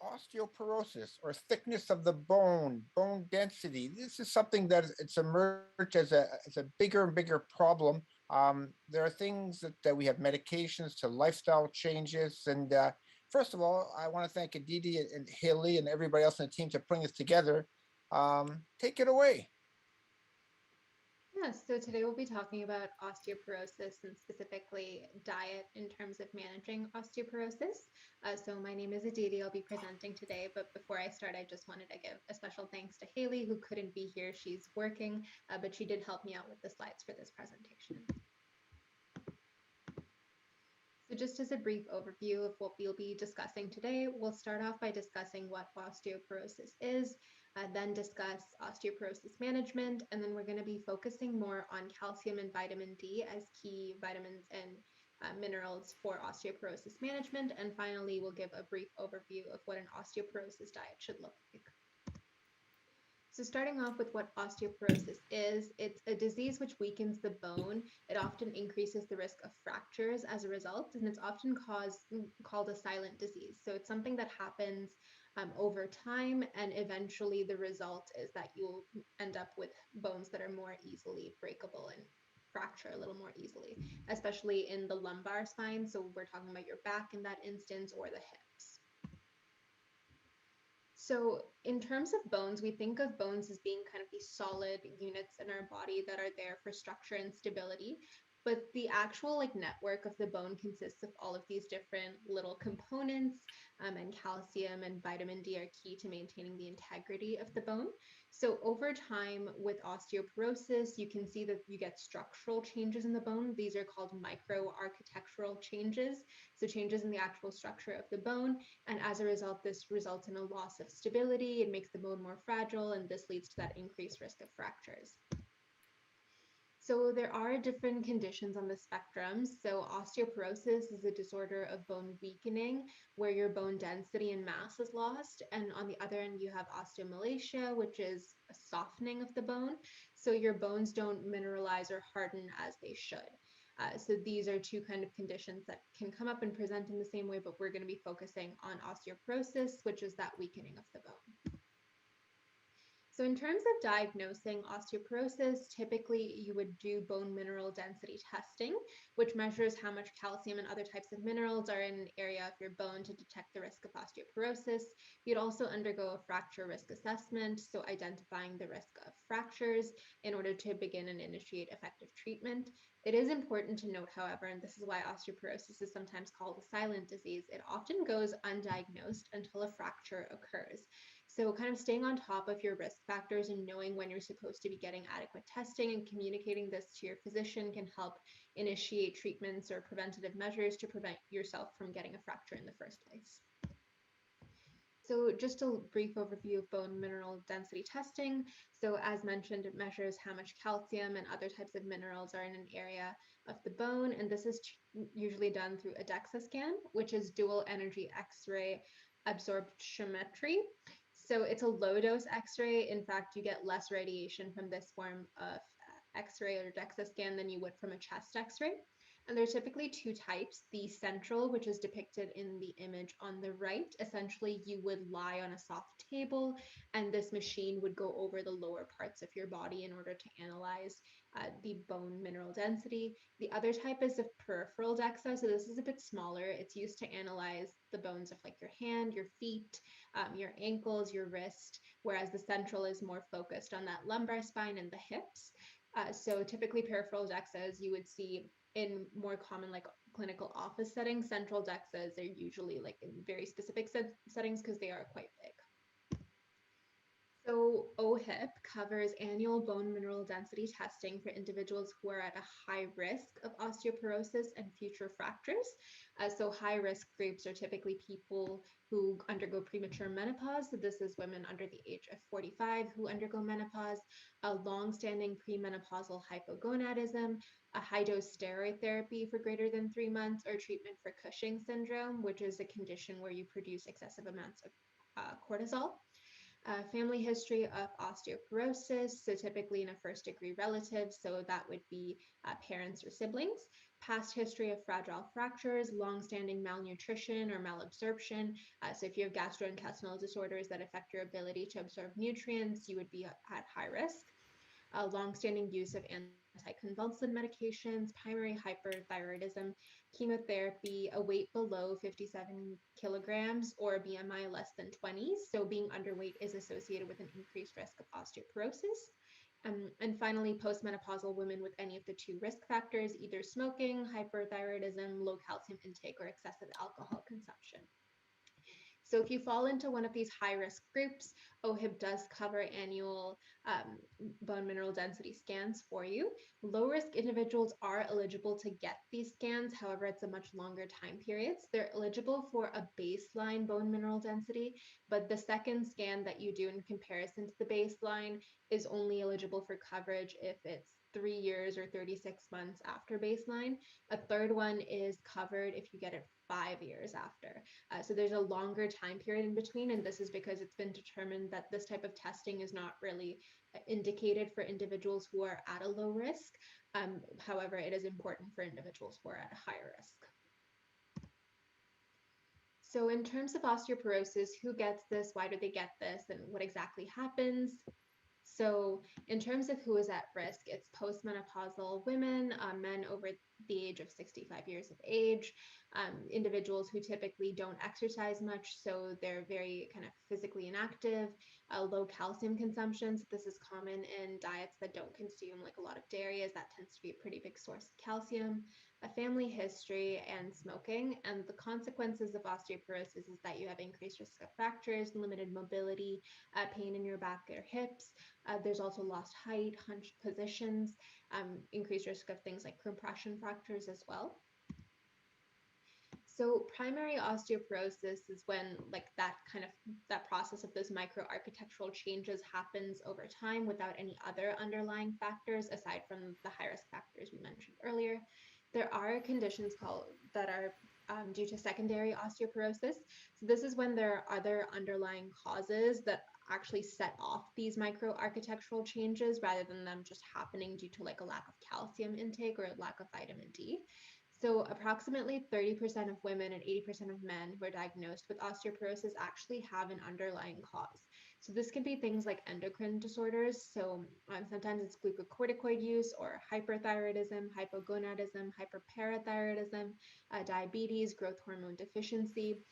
Osteoporosis or thickness of the bone density. This is something that it's emerged as a bigger and bigger problem. There are things that we have medications to lifestyle changes. And first of all, I want to thank Aditi and Haley and everybody else in the team to putting this together. Take it away. Yeah, so today we'll be talking about osteoporosis and specifically diet in terms of managing osteoporosis. So my name is Aditi. I'll be presenting today, but before I start, I just wanted to give a special thanks to Haley, who couldn't be here. She's working, but she did help me out with the slides for this presentation. So just as a brief overview of what we'll be discussing today, we'll start off by discussing what osteoporosis is, then discuss osteoporosis management, and then we're going to be focusing more on calcium and vitamin D as key vitamins and minerals for osteoporosis management. And finally, we'll give a brief overview of what an osteoporosis diet should look like. So starting off with what osteoporosis is, it's a disease which weakens the bone. It often increases the risk of fractures as a result, and it's often called a silent disease. So it's something that happens over time, and eventually the result is that you'll end up with bones that are more easily breakable and fracture a little more easily, especially in the lumbar spine. So we're talking about your back in that instance, or the hips. So in terms of bones, we think of bones as being kind of these solid units in our body that are there for structure and stability. But the actual network of the bone consists of all of these different little components, and calcium and vitamin D are key to maintaining the integrity of the bone. So over time with osteoporosis, you can see that you get structural changes in the bone. These are called microarchitectural changes. So changes in the actual structure of the bone. And as a result, this results in a loss of stability. It makes the bone more fragile, and this leads to that increased risk of fractures. So there are different conditions on the spectrum. So osteoporosis is a disorder of bone weakening where your bone density and mass is lost. And on the other end, you have osteomalacia, which is a softening of the bone. So your bones don't mineralize or harden as they should. So these are two kind of conditions that can come up and present in the same way, but we're going to be focusing on osteoporosis, which is that weakening of the bone. So in terms of diagnosing osteoporosis, typically you would do bone mineral density testing, which measures how much calcium and other types of minerals are in an area of your bone to detect the risk of osteoporosis. You'd also undergo a fracture risk assessment, so identifying the risk of fractures in order to begin and initiate effective treatment. It is important to note, however, and this is why osteoporosis is sometimes called a silent disease, it often goes undiagnosed until a fracture occurs. So kind of staying on top of your risk factors and knowing when you're supposed to be getting adequate testing and communicating this to your physician can help initiate treatments or preventative measures to prevent yourself from getting a fracture in the first place. So just a brief overview of bone mineral density testing. So as mentioned, it measures how much calcium and other types of minerals are in an area of the bone. And this is usually done through a DEXA scan, which is dual energy X-ray absorptiometry. So it's a low dose X-ray. In fact, you get less radiation from this form of X-ray or DEXA scan than you would from a chest X-ray. And there's typically two types. The central, which is depicted in the image on the right. Essentially, you would lie on a soft table, and this machine would go over the lower parts of your body in order to analyze the bone mineral density. The other type is a peripheral DEXA. So this is a bit smaller. It's used to analyze the bones of your hand, your feet, your ankles, your wrist, whereas the central is more focused on that lumbar spine and the hips. So typically peripheral DEXAs you would see in more common clinical office settings. Central DEXAs are usually in very specific settings because they are quite big. So OHIP covers annual bone mineral density testing for individuals who are at a high risk of osteoporosis and future fractures. So high risk groups are typically people who undergo premature menopause. So this is women under the age of 45 who undergo menopause, a long-standing premenopausal hypogonadism, a high-dose steroid therapy for greater than 3 months, or treatment for Cushing syndrome, which is a condition where you produce excessive amounts of cortisol. Family history of osteoporosis, so typically in a first degree relative, so that would be parents or siblings. past history of fragile fractures, long-standing malnutrition or malabsorption. So if you have gastrointestinal disorders that affect your ability to absorb nutrients, you would be at high risk. Long-standing use of anticonvulsant medications, primary hyperthyroidism, chemotherapy, a weight below 57 kilograms, or a BMI less than 20. So being underweight is associated with an increased risk of osteoporosis. And finally, postmenopausal women with any of the two risk factors, either smoking, hyperthyroidism, low calcium intake, or excessive alcohol consumption. So if you fall into one of these high-risk groups, OHIP does cover annual bone mineral density scans for you. Low-risk individuals are eligible to get these scans. However, it's a much longer time periods. They're eligible for a baseline bone mineral density, but the second scan that you do in comparison to the baseline is only eligible for coverage if it's 3 years or 36 months after baseline. A third one is covered if you get it 5 years after. So there's a longer time period in between, and this is because it's been determined that this type of testing is not really indicated for individuals who are at a low risk. However, it is important for individuals who are at a high risk. So in terms of osteoporosis, who gets this, why do they get this, and what exactly happens? So in terms of who is at risk, it's postmenopausal women, men over the age of 65 years of age, individuals who typically don't exercise much, so they're very kind of physically inactive, low calcium consumption. So this is common in diets that don't consume like a lot of dairy, as that tends to be a pretty big source of calcium, a family history, and smoking. And the consequences of osteoporosis is that you have increased risk of fractures, limited mobility, pain in your back or hips. There's also lost height, hunched positions, increased risk of things like compression fractures as well. So primary osteoporosis is when like that process of those microarchitectural changes happens over time without any other underlying factors aside from the high risk factors we mentioned earlier. There are conditions that are due to secondary osteoporosis. So this is when there are other underlying causes that actually set off these microarchitectural changes rather than them just happening due to like a lack of calcium intake or a lack of vitamin D. So approximately 30% of women and 80% of men who are diagnosed with osteoporosis actually have an underlying cause. So this can be things like endocrine disorders. So sometimes it's glucocorticoid use or hyperthyroidism, hypogonadism, hyperparathyroidism, diabetes, growth hormone deficiency,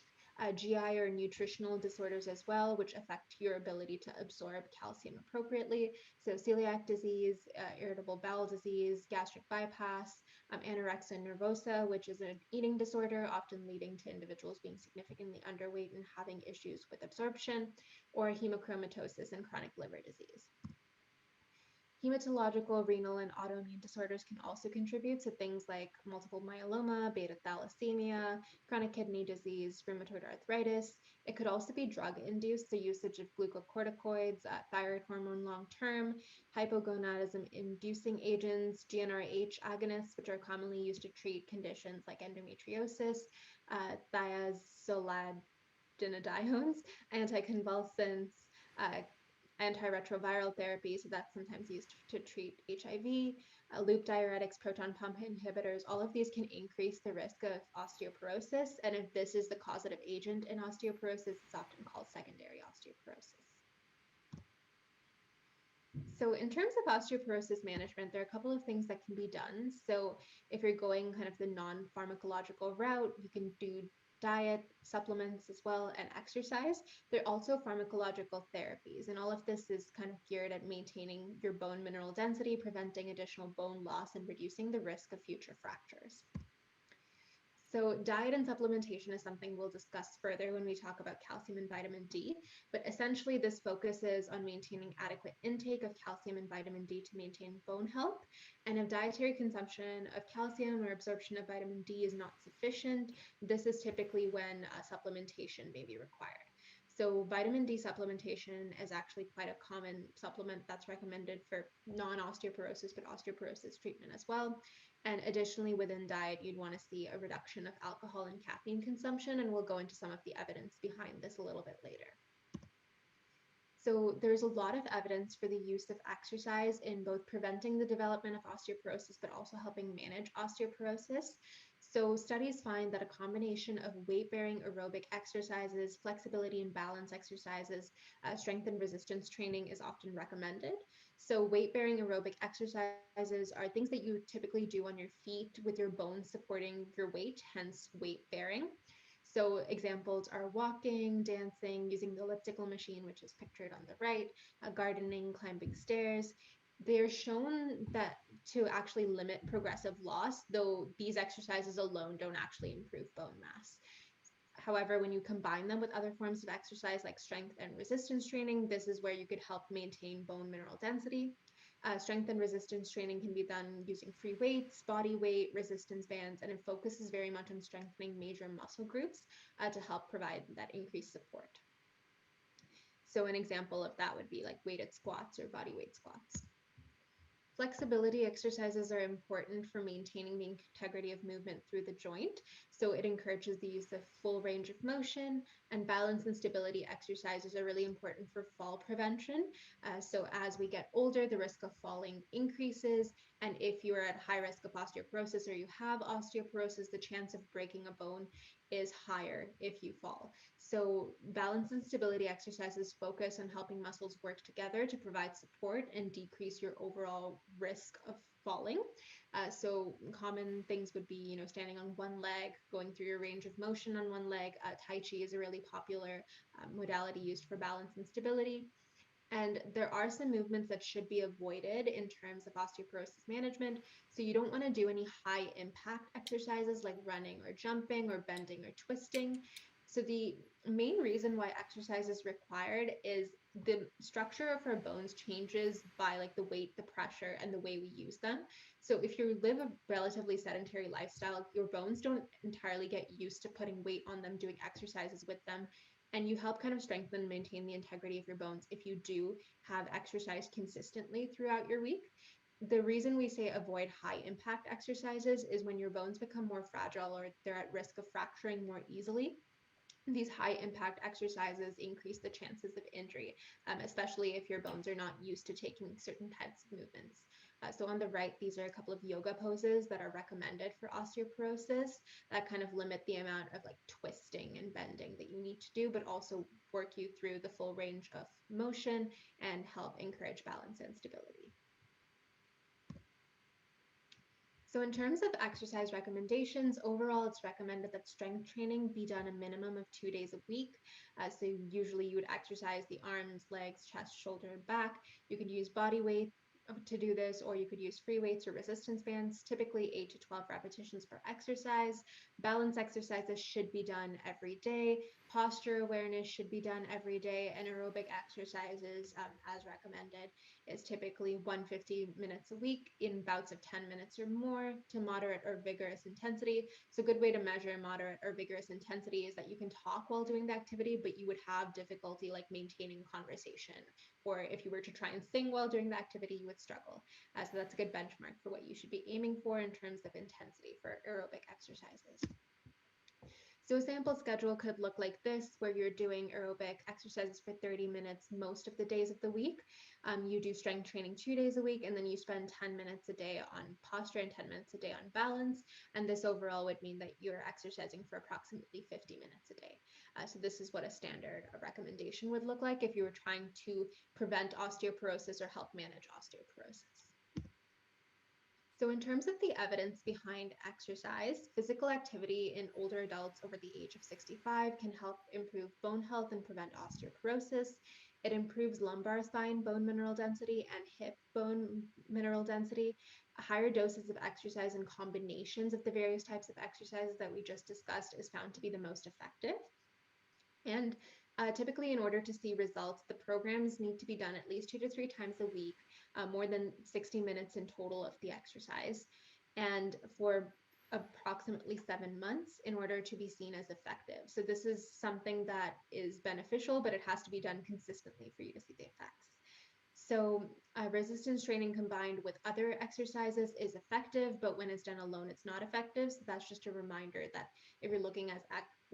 GI or nutritional disorders as well, which affect your ability to absorb calcium appropriately. So celiac disease, irritable bowel disease, gastric bypass, anorexia nervosa, which is an eating disorder, often leading to individuals being significantly underweight and having issues with absorption, or hemochromatosis and chronic liver disease. Hematological, renal, and autoimmune disorders can also contribute to things like multiple myeloma, beta thalassemia, chronic kidney disease, rheumatoid arthritis. It could also be drug-induced, the usage of glucocorticoids, thyroid hormone long-term, hypogonadism-inducing agents, GnRH agonists, which are commonly used to treat conditions like endometriosis, thiazolidinediones, anticonvulsants, antiretroviral therapy, so that's sometimes used to treat HIV, loop diuretics, proton pump inhibitors. All of these can increase the risk of osteoporosis, and if this is the causative agent in osteoporosis, it's often called secondary osteoporosis. So in terms of osteoporosis management, there are a couple of things that can be done. So if you're going kind of the non-pharmacological route, you can do diet, supplements as well, and exercise. There are also pharmacological therapies, and all of this is kind of geared at maintaining your bone mineral density, preventing additional bone loss, and reducing the risk of future fractures. So diet and supplementation is something we'll discuss further when we talk about calcium and vitamin D, but essentially this focuses on maintaining adequate intake of calcium and vitamin D to maintain bone health. And if dietary consumption of calcium or absorption of vitamin D is not sufficient, this is typically when supplementation may be required. So vitamin D supplementation is actually quite a common supplement that's recommended for non-osteoporosis, but osteoporosis treatment as well. And additionally, within diet, you'd want to see a reduction of alcohol and caffeine consumption, and we'll go into some of the evidence behind this a little bit later. So there's a lot of evidence for the use of exercise in both preventing the development of osteoporosis, but also helping manage osteoporosis. So studies find that a combination of weight-bearing aerobic exercises, flexibility and balance exercises, strength and resistance training is often recommended. So weight-bearing aerobic exercises are things that you typically do on your feet with your bones supporting your weight, hence weight-bearing. So examples are walking, dancing, using the elliptical machine, which is pictured on the right, gardening, climbing stairs. They're shown that to actually limit progressive loss, though these exercises alone don't actually improve bone mass. However, when you combine them with other forms of exercise like strength and resistance training, this is where you could help maintain bone mineral density. Strength and resistance training can be done using free weights, body weight, resistance bands, and it focuses very much on strengthening major muscle groups to help provide that increased support. So an example of that would be like weighted squats or body weight squats. Flexibility exercises are important for maintaining the integrity of movement through the joint. So it encourages the use of full range of motion, and balance and stability exercises are really important for fall prevention. So as we get older, the risk of falling increases. And if you are at high risk of osteoporosis or you have osteoporosis, the chance of breaking a bone is higher if you fall. So balance and stability exercises focus on helping muscles work together to provide support and decrease your overall risk of falling. So common things would be, standing on one leg, going through your range of motion on one leg. Tai Chi is a really popular modality used for balance and stability. And there are some movements that should be avoided in terms of osteoporosis management. So you don't want to do any high impact exercises like running or jumping or bending or twisting. So the main reason why exercise is required is the structure of our bones changes by like the weight, the pressure, and the way we use them. So if you live a relatively sedentary lifestyle, your bones don't entirely get used to putting weight on them, doing exercises with them, and you help kind of strengthen and maintain the integrity of your bones if you do have exercise consistently throughout your week. The reason we say avoid high impact exercises is when your bones become more fragile or they're at risk of fracturing more easily. These high impact exercises increase the chances of injury, especially if your bones are not used to taking certain types of movements. So on the right, these are a couple of yoga poses that are recommended for osteoporosis that kind of limit the amount of like twisting and bending that you need to do, but also work you through the full range of motion and help encourage balance and stability. So in terms of exercise recommendations, overall, it's recommended that strength training be done a minimum of 2 days a week. So usually you would exercise the arms, legs, chest, shoulder, and back. You could use body weight to do this, or you could use free weights or resistance bands, typically 8 to 12 repetitions per exercise. Balance exercises should be done every day. Posture awareness should be done every day, and aerobic exercises, as recommended, is typically 150 minutes a week in bouts of 10 minutes or more to moderate or vigorous intensity. So a good way to measure moderate or vigorous intensity is that you can talk while doing the activity, but you would have difficulty like maintaining conversation. Or if you were to try and sing while doing the activity, you would struggle. So that's a good benchmark for what you should be aiming for in terms of intensity for aerobic exercises. So a sample schedule could look like this, where you're doing aerobic exercises for 30 minutes most of the days of the week. You do strength training 2 days a week, and then you spend 10 minutes a day on posture and 10 minutes a day on balance. And this overall would mean that you're exercising for approximately 50 minutes a day. So this is what a standard recommendation would look like if you were trying to prevent osteoporosis or help manage osteoporosis. So in terms of the evidence behind exercise, physical activity in older adults over the age of 65 can help improve bone health and prevent osteoporosis. It improves lumbar spine bone mineral density and hip bone mineral density. Higher doses of exercise and combinations of the various types of exercises that we just discussed is found to be the most effective. And typically, in order to see results, the programs need to be done at least 2 to 3 times a week, more than 60 minutes in total of the exercise, and for approximately 7 months in order to be seen as effective. So this is something that is beneficial, but it has to be done consistently for you to see the effects. So resistance training combined with other exercises is effective, but when it's done alone, it's not effective. So that's just a reminder that if you're looking at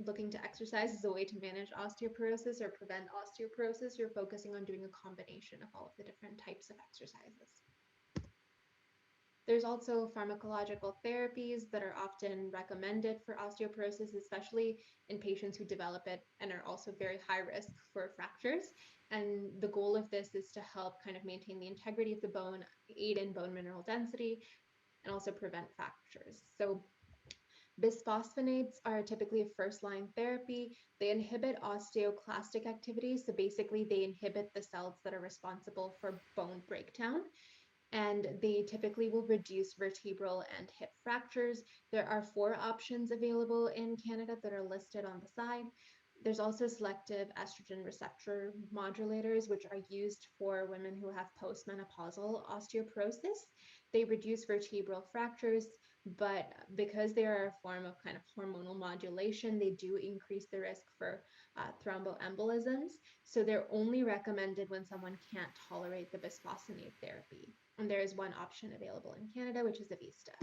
looking to exercise as a way to manage osteoporosis or prevent osteoporosis, you're focusing on doing a combination of all of the different types of exercises. There's also pharmacological therapies that are often recommended for osteoporosis, especially in patients who develop it and are also very high risk for fractures. And the goal of this is to help kind of maintain the integrity of the bone, aid in bone mineral density, and also prevent fractures. So bisphosphonates are typically a first-line therapy. They inhibit osteoclastic activity. So basically, they inhibit the cells that are responsible for bone breakdown, and they typically will reduce vertebral and hip fractures. There are 4 options available in Canada that are listed on the side. There's also selective estrogen receptor modulators, which are used for women who have postmenopausal osteoporosis. They reduce vertebral fractures, but because they are a form of kind of hormonal modulation, they do increase the risk for thromboembolisms. So they're only recommended when someone can't tolerate the bisphosphonate therapy. And there is one option available in Canada, which is Avista.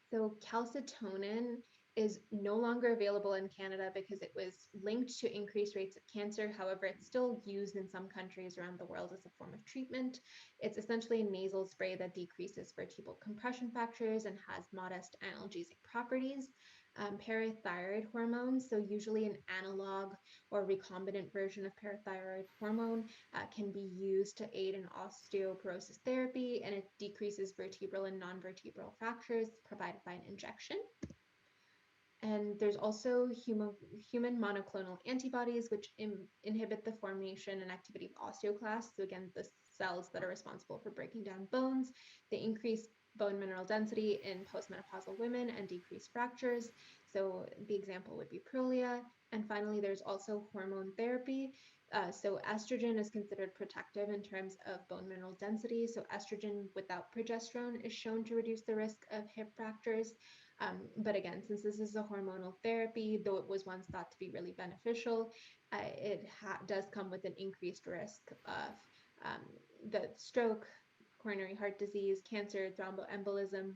So calcitonin is no longer available in Canada because it was linked to increased rates of cancer. However, it's still used in some countries around the world as a form of treatment. It's essentially a nasal spray that decreases vertebral compression factors and has modest analgesic properties. Parathyroid hormone, so usually an analog or recombinant version of parathyroid hormone, can be used to aid in osteoporosis therapy, and it decreases vertebral and non-vertebral fractures provided by an injection. And there's also human monoclonal antibodies, which inhibit the formation and activity of osteoclasts. So again, the cells that are responsible for breaking down bones. They increase bone mineral density in postmenopausal women and decrease fractures. So the example would be Prolia. And finally, there's also hormone therapy. So estrogen is considered protective in terms of bone mineral density. So estrogen without progesterone is shown to reduce the risk of hip fractures. But again, since this is a hormonal therapy, though it was once thought to be really beneficial, it does come with an increased risk of the stroke, coronary heart disease, cancer, thromboembolism.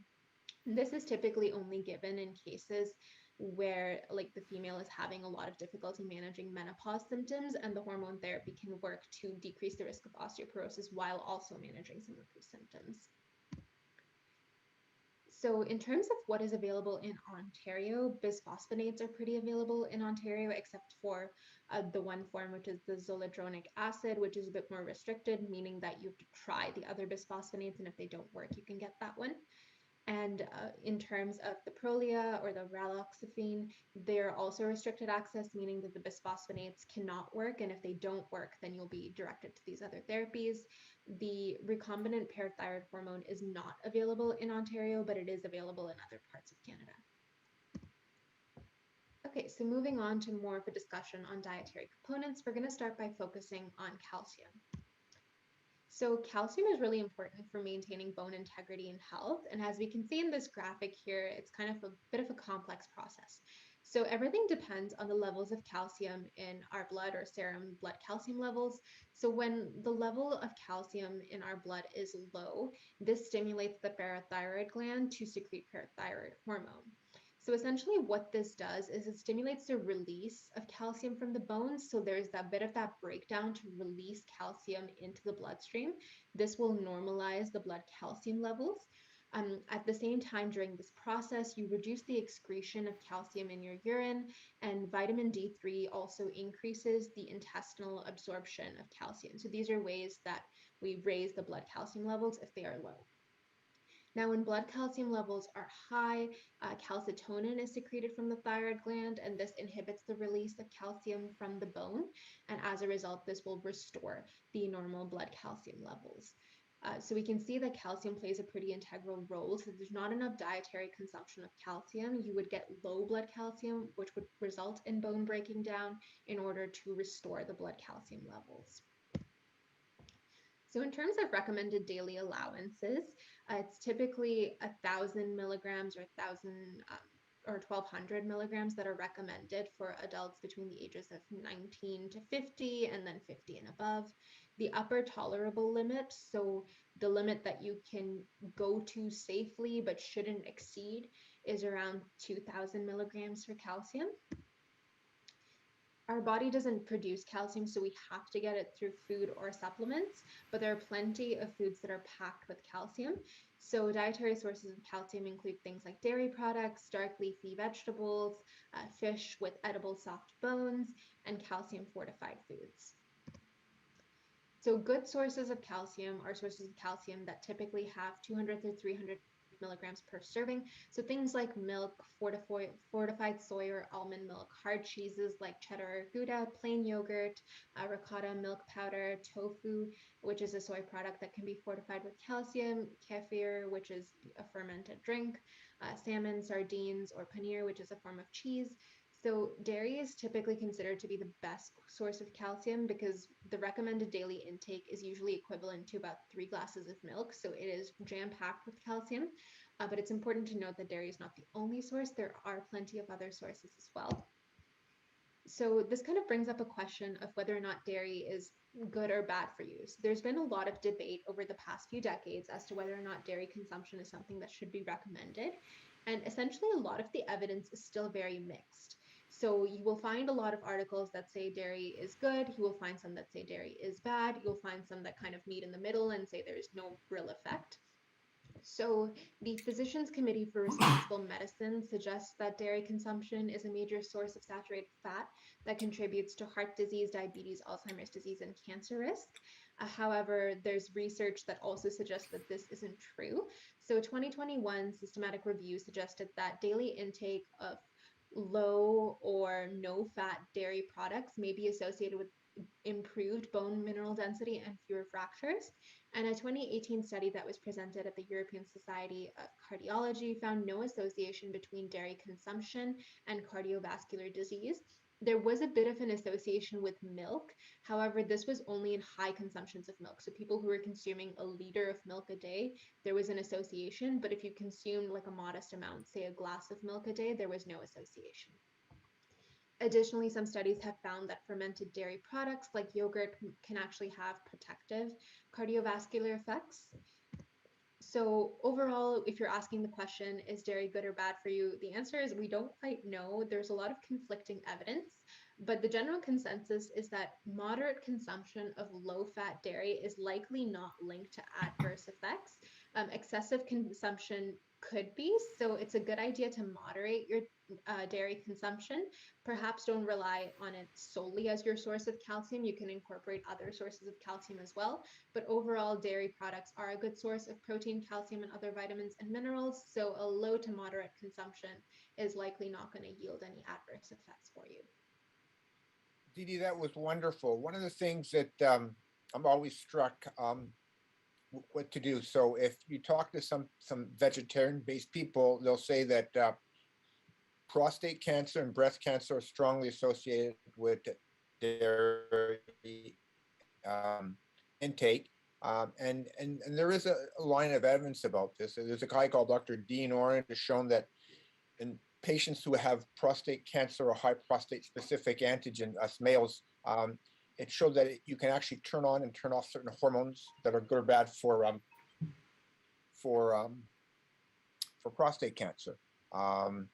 This is typically only given in cases where like the female is having a lot of difficulty managing menopause symptoms, and the hormone therapy can work to decrease the risk of osteoporosis while also managing some of those symptoms. So in terms of what is available in Ontario, bisphosphonates are pretty available in Ontario, except for the one form, which is the zoledronic acid, which is a bit more restricted, meaning that you have to try the other bisphosphonates, and if they don't work, you can get that one. And in terms of the Prolia or the raloxifene, they're also restricted access, meaning that the bisphosphonates cannot work. And if they don't work, then you'll be directed to these other therapies. The recombinant parathyroid hormone is not available in Ontario, but it is available in other parts of Canada. Okay, so moving on to more of a discussion on dietary components, we're going to start by focusing on calcium. So calcium is really important for maintaining bone integrity and health. And as we can see in this graphic here, it's kind of a bit of a complex process. So everything depends on the levels of calcium in our blood or serum blood calcium levels. So when the level of calcium in our blood is low, this stimulates the parathyroid gland to secrete parathyroid hormone. So essentially what this does is it stimulates the release of calcium from the bones. So there's that bit of that breakdown to release calcium into the bloodstream. This will normalize the blood calcium levels. At the same time, during this process, you reduce the excretion of calcium in your urine, and vitamin D3 also increases the intestinal absorption of calcium. So these are ways that we raise the blood calcium levels if they are low. Now, when blood calcium levels are high, calcitonin is secreted from the thyroid gland, and this inhibits the release of calcium from the bone. And as a result, this will restore the normal blood calcium levels. So we can see that calcium plays a pretty integral role. So if there's not enough dietary consumption of calcium, you would get low blood calcium, which would result in bone breaking down in order to restore the blood calcium levels. So in terms of recommended daily allowances, it's typically 1,000 milligrams or 1,000 or 1,200 milligrams that are recommended for adults between the ages of 19 to 50 and then 50 and above. The upper tolerable limit, so the limit that you can go to safely but shouldn't exceed, is around 2,000 milligrams for calcium. Our body doesn't produce calcium, so we have to get it through food or supplements, but there are plenty of foods that are packed with calcium. So dietary sources of calcium include things like dairy products, dark leafy vegetables, fish with edible soft bones, and calcium fortified foods. So good sources of calcium are sources of calcium that typically have 200 to 300 milligrams per serving. So things like milk, fortified soy or almond milk, hard cheeses like cheddar or Gouda, plain yogurt, ricotta, milk powder, tofu, which is a soy product that can be fortified with calcium, kefir, which is a fermented drink, salmon, sardines, or paneer, which is a form of cheese. So dairy is typically considered to be the best source of calcium because the recommended daily intake is usually equivalent to about 3 glasses of milk. So it is jam-packed with calcium. But it's important to note that dairy is not the only source. There are plenty of other sources as well. So this kind of brings up a question of whether or not dairy is good or bad for you. So there's been a lot of debate over the past few decades as to whether or not dairy consumption is something that should be recommended. And essentially, a lot of the evidence is still very mixed. So you will find a lot of articles that say dairy is good. You will find some that say dairy is bad. You'll find some that kind of meet in the middle and say there's no real effect. So the Physicians Committee for Responsible Medicine suggests that dairy consumption is a major source of saturated fat that contributes to heart disease, diabetes, Alzheimer's disease, and cancer risk. However, there's research that also suggests that this isn't true. So a 2021 systematic review suggested that daily intake of low or no fat dairy products may be associated with improved bone mineral density and fewer fractures. And a 2018 study that was presented at the European Society of Cardiology found no association between dairy consumption and cardiovascular disease. There was a bit of an association with milk. However, this was only in high consumptions of milk. So people who were consuming a liter of milk a day, there was an association. But if you consumed like a modest amount, say a glass of milk a day, there was no association. Additionally, some studies have found that fermented dairy products like yogurt can actually have protective cardiovascular effects. So overall, if you're asking the question, is dairy good or bad for you? The answer is we don't quite know. There's a lot of conflicting evidence, but the general consensus is that moderate consumption of low-fat dairy is likely not linked to adverse effects. Excessive consumption could be, so it's a good idea to moderate your dairy consumption. Perhaps don't rely on it solely as your source of calcium. You can incorporate other sources of calcium as well. But overall, dairy products are a good source of protein, calcium, and other vitamins and minerals. So a low to moderate consumption is likely not going to yield any adverse effects for you. Didi, that was wonderful. One of the things that I'm always struck what to do. So if you talk to some vegetarian-based people, they'll say that prostate cancer and breast cancer are strongly associated with dairy intake. And there is a line of evidence about this. There's a guy called Dr. Dean Oren who has shown that in patients who have prostate cancer or high prostate specific antigen, us males, it showed that you can actually turn on and turn off certain hormones that are good or bad for prostate cancer. And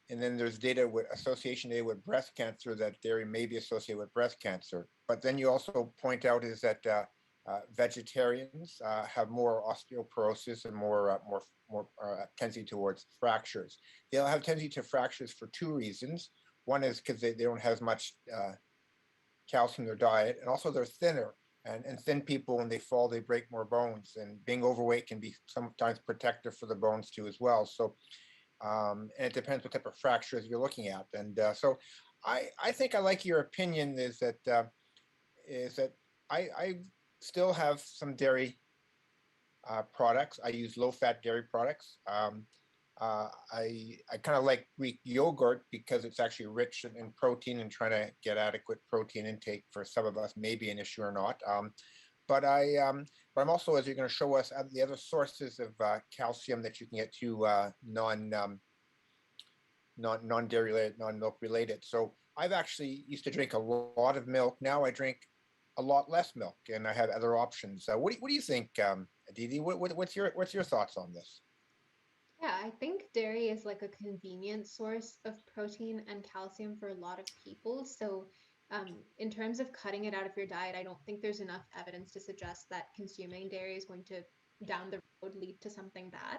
then there's data with association data with breast cancer that dairy may be associated with breast cancer. But then you also point out is that vegetarians have more osteoporosis and more tendency towards fractures. They'll have tendency to fractures for two reasons. One is because they don't have as much calcium in their diet, and also they're thinner. And thin people, when they fall, they break more bones. And being overweight can be sometimes protective for the bones too as well. So, and it depends what type of fractures you're looking at. And so, I think I like your opinion. Is that I still have some dairy products. I use low-fat dairy products. I kind of like Greek yogurt because it's actually rich in protein, and trying to get adequate protein intake for some of us may be an issue or not. But I'm also, as you're going to show us, the other sources of calcium that you can get to non-dairy related, non-milk related. So I've actually used to drink a lot of milk. Now I drink a lot less milk, and I have other options. What do you think, Aditi? What's your thoughts on this? Yeah, I think dairy is like a convenient source of protein and calcium for a lot of people. So, in terms of cutting it out of your diet, I don't think there's enough evidence to suggest that consuming dairy is going to, down the road, lead to something bad.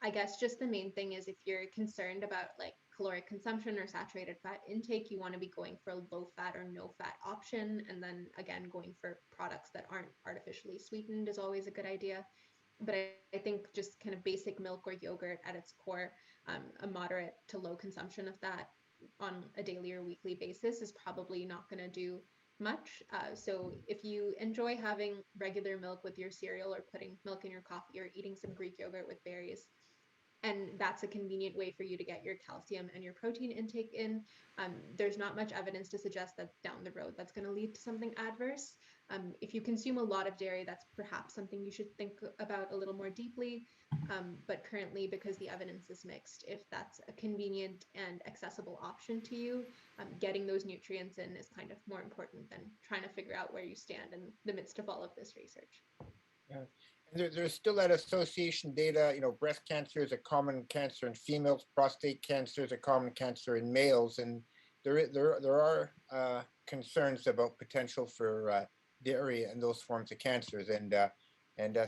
I guess just the main thing is if you're concerned about like caloric consumption or saturated fat intake, you want to be going for a low fat or no fat option. And then again, going for products that aren't artificially sweetened is always a good idea. But I think just kind of basic milk or yogurt at its core, a moderate to low consumption of that on a daily or weekly basis is probably not going to do much. So if you enjoy having regular milk with your cereal or putting milk in your coffee or eating some Greek yogurt with berries, and that's a convenient way for you to get your calcium and your protein intake in. There's not much evidence to suggest that down the road that's going to lead to something adverse. If you consume a lot of dairy, that's perhaps something you should think about a little more deeply. But currently, because the evidence is mixed, if that's a convenient and accessible option to you, getting those nutrients in is kind of more important than trying to figure out where you stand in the midst of all of this research. Yeah. And there's still that association data. Breast cancer is a common cancer in females, prostate cancer is a common cancer in males, and there are concerns about potential for dairy and those forms of cancers. And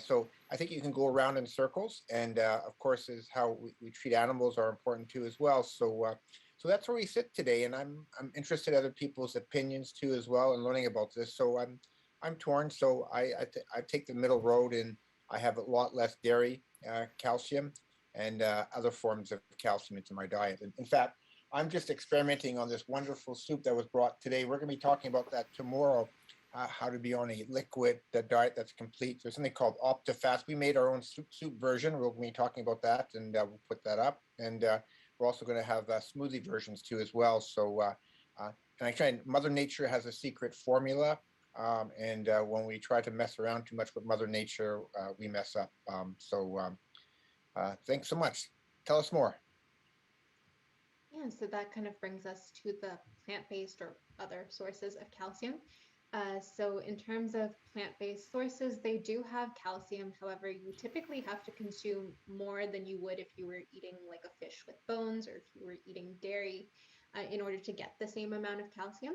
so I think you can go around in circles. And of course, is how we treat animals are important too as well. So that's where we sit today, and I'm interested in other people's opinions too as well, and learning about this. So I'm torn. So I take the middle road, and I have a lot less dairy, calcium, and other forms of calcium into my diet. And in fact, I'm just experimenting on this wonderful soup that was brought today. We're going to be talking about that tomorrow. How to be on a liquid diet that's complete. There's something called OptiFast. We made our own soup version. We'll be talking about that, and we'll put that up. And we're also going to have smoothie versions too as well. So, and I try. Mother Nature has a secret formula, and when we try to mess around too much with Mother Nature, we mess up. Thanks so much. Tell us more. Yeah, so that kind of brings us to the plant-based or other sources of calcium. So in terms of plant-based sources, they do have calcium. However, you typically have to consume more than you would if you were eating like a fish with bones or if you were eating dairy in order to get the same amount of calcium.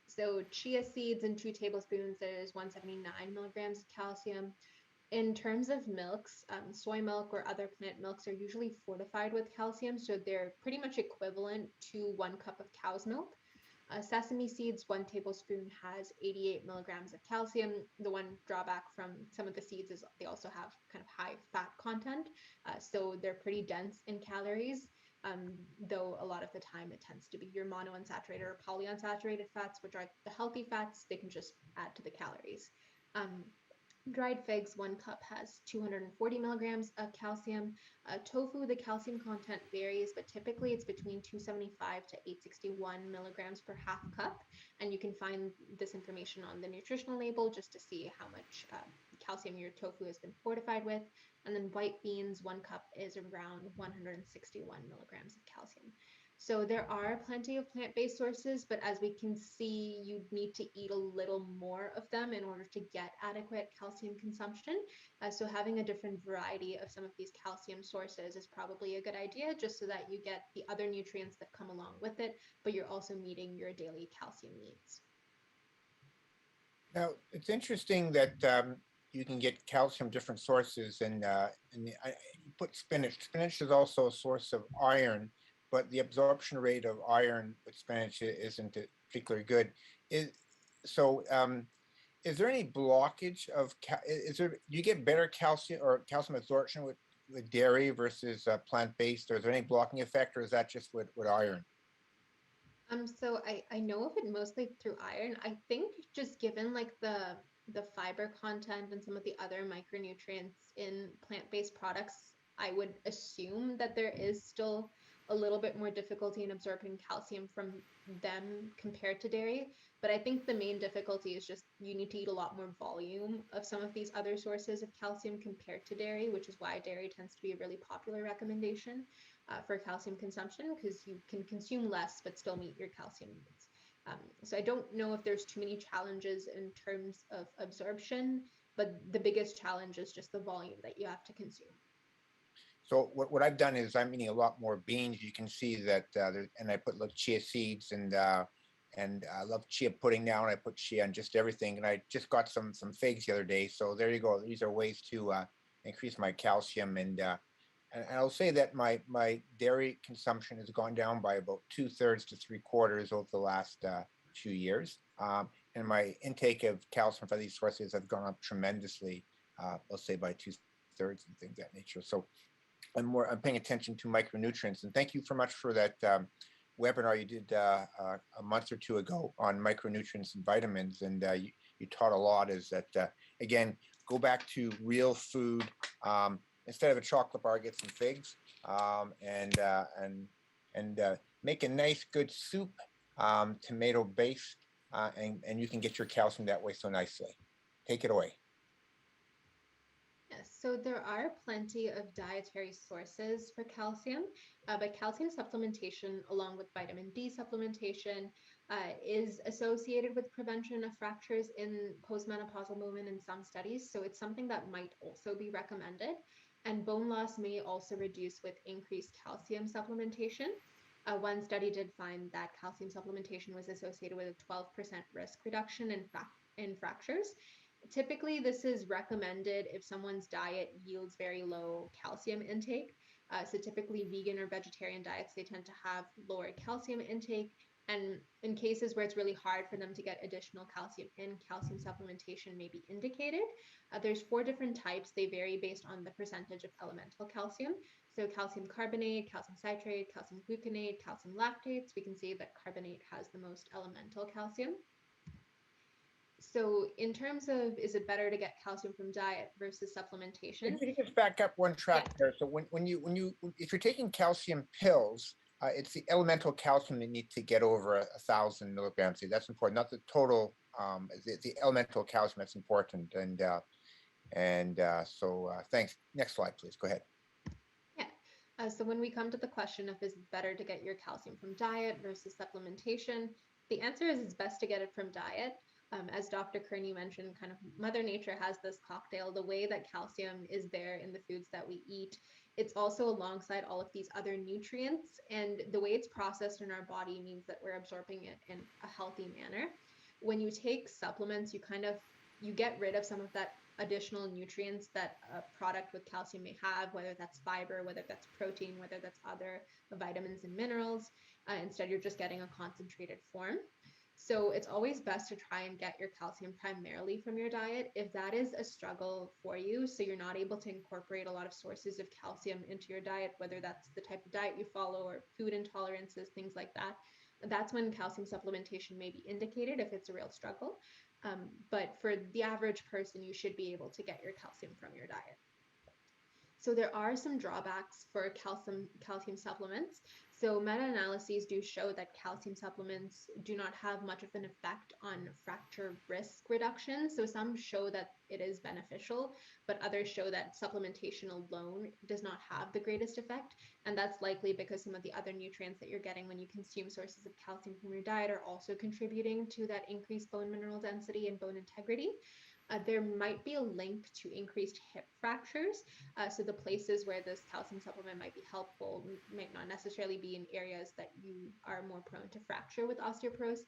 So chia seeds in 2 tablespoons, there's 179 milligrams of calcium. In terms of milks, soy milk or other plant milks are usually fortified with calcium, so they're pretty much equivalent to 1 cup of cow's milk. Sesame seeds, 1 tablespoon has 88 milligrams of calcium. The one drawback from some of the seeds is they also have kind of high fat content, so they're pretty dense in calories. Though a lot of the time it tends to be your monounsaturated or polyunsaturated fats, which are the healthy fats. They can just add to the calories. Um, Dried figs, 1 cup has 240 milligrams of calcium. Tofu, the calcium content varies, but typically it's between 275 to 861 milligrams per half cup. And you can find this information on the nutritional label just to see how much calcium your tofu has been fortified with. And then white beans, 1 cup is around 161 milligrams of calcium. So there are plenty of plant-based sources, but as we can see, you need to eat a little more of them in order to get adequate calcium consumption. So having a different variety of some of these calcium sources is probably a good idea, just so that you get the other nutrients that come along with it, but you're also meeting your daily calcium needs. Now, it's interesting that you can get calcium different sources, and you put spinach. Spinach is also a source of iron, but the absorption rate of iron with spinach isn't particularly good. Is so. Is there any blockage of is there? Do you get better calcium absorption with dairy versus plant-based, or is there any blocking effect, or is that just with iron? So I know of it mostly through iron. I think just given like the fiber content and some of the other micronutrients in plant-based products, I would assume that there is still a little bit more difficulty in absorbing calcium from them compared to dairy. But I think the main difficulty is just you need to eat a lot more volume of some of these other sources of calcium compared to dairy, which is why dairy tends to be a really popular recommendation for calcium consumption because you can consume less but still meet your calcium needs. So I don't know if there's too many challenges in terms of absorption, but the biggest challenge is just the volume that you have to consume. So what I've done is I'm eating a lot more beans. You can see that, and I put little chia seeds and I love chia pudding now, and I put chia on just everything. And I just got some figs the other day. So there you go. These are ways to increase my calcium, and I'll say that my dairy consumption has gone down by about 2/3 to 3/4 over the last 2 years. And my intake of calcium from these sources have gone up tremendously. I'll say by 2/3 and things of that nature. So I'm paying attention to micronutrients. And thank you so much for that webinar you did a month or two ago on micronutrients and vitamins. And you taught a lot. Is that again, go back to real food. Instead of a chocolate bar, get some figs, and make a nice good soup, tomato base, and you can get your calcium that way so nicely. Take it away. Yes, so there are plenty of dietary sources for calcium, but calcium supplementation, along with vitamin D supplementation, is associated with prevention of fractures in postmenopausal women in some studies. So it's something that might also be recommended. And bone loss may also reduce with increased calcium supplementation. One study did find that calcium supplementation was associated with a 12% risk reduction in fractures. Typically, this is recommended if someone's diet yields very low calcium intake. So typically vegan or vegetarian diets, they tend to have lower calcium intake. And in cases where it's really hard for them to get additional calcium in, calcium supplementation may be indicated. There's 4 different types. They vary based on the percentage of elemental calcium. So calcium carbonate, calcium citrate, calcium gluconate, calcium lactates. We can see that carbonate has the most elemental calcium. So in terms of, is it better to get calcium from diet versus supplementation? If you just back up one track Yeah. there. So if you're taking calcium pills, it's the elemental calcium you need to get over 1,000 milligrams. That's important, not the total. The elemental calcium that's important. So thanks. Next slide, please. Go ahead. Yeah. So when we come to the question of is it better to get your calcium from diet versus supplementation, the answer is it's best to get it from diet. As Dr. Curnew mentioned, kind of Mother Nature has this cocktail, the way that calcium is there in the foods that we eat. It's also alongside all of these other nutrients, and the way it's processed in our body means that we're absorbing it in a healthy manner. When you take supplements, you get rid of some of that additional nutrients that a product with calcium may have, whether that's fiber, whether that's protein, whether that's other vitamins and minerals. Instead, you're just getting a concentrated form. So it's always best to try and get your calcium primarily from your diet. If that is a struggle for you, so you're not able to incorporate a lot of sources of calcium into your diet, whether that's the type of diet you follow or food intolerances, things like that, that's when calcium supplementation may be indicated if it's a real struggle. But for the average person, you should be able to get your calcium from your diet. So there are some drawbacks for calcium supplements. So meta-analyses do show that calcium supplements do not have much of an effect on fracture risk reduction. So some show that it is beneficial, but others show that supplementation alone does not have the greatest effect. And that's likely because some of the other nutrients that you're getting when you consume sources of calcium from your diet are also contributing to that increased bone mineral density and bone integrity. There might be a link to increased hip fractures. So the places where this calcium supplement might be helpful might not necessarily be in areas that you are more prone to fracture with osteoporosis.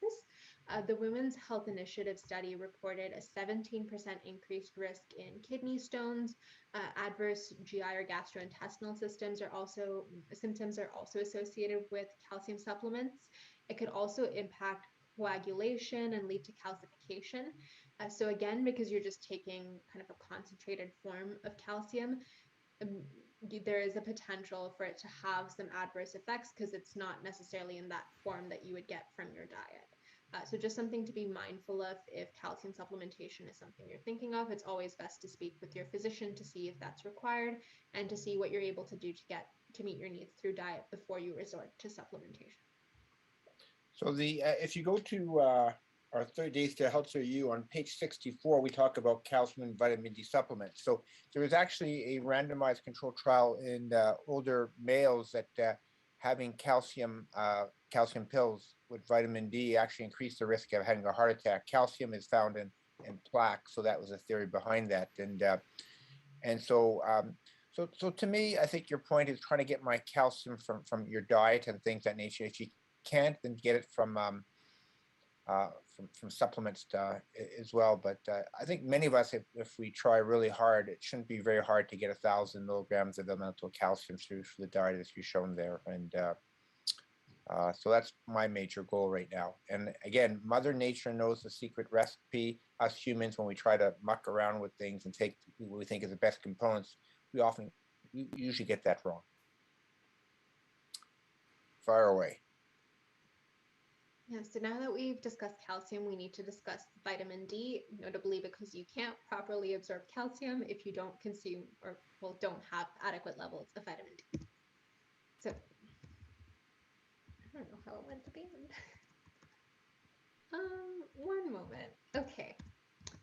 The Women's Health Initiative study reported a 17% increased risk in kidney stones. Adverse GI or gastrointestinal symptoms are also associated with calcium supplements. It could also impact coagulation and lead to calcification. So again, because you're just taking kind of a concentrated form of calcium, there is a potential for it to have some adverse effects because it's not necessarily in that form that you would get from your diet. So just something to be mindful of if calcium supplementation is something you're thinking of. It's always best to speak with your physician to see if that's required and to see what you're able to do to meet your needs through diet before you resort to supplementation. So if you go to our 30 Days to Healthier You on page 64, we talk about calcium and vitamin D supplements. So there was actually a randomized controlled trial in older males that having calcium pills with vitamin D actually increased the risk of having a heart attack. Calcium is found in plaque, so that was a theory behind that. So So to me, I think your point is trying to get my calcium from your diet and things that nature. If you can't, then get it from supplements as well. But I think many of us, if we try really hard, it shouldn't be very hard to get 1,000 milligrams of elemental calcium through the diet as you've shown there. And so that's my major goal right now. And again, Mother Nature knows the secret recipe. Us humans, when we try to muck around with things and take what we think is the best components, we usually get that wrong. Far away. Yeah, so now that we've discussed calcium, we need to discuss vitamin D, notably because you can't properly absorb calcium if you don't consume or, well, don't have adequate levels of vitamin D. So, I don't know how it went at the end. One moment. Okay.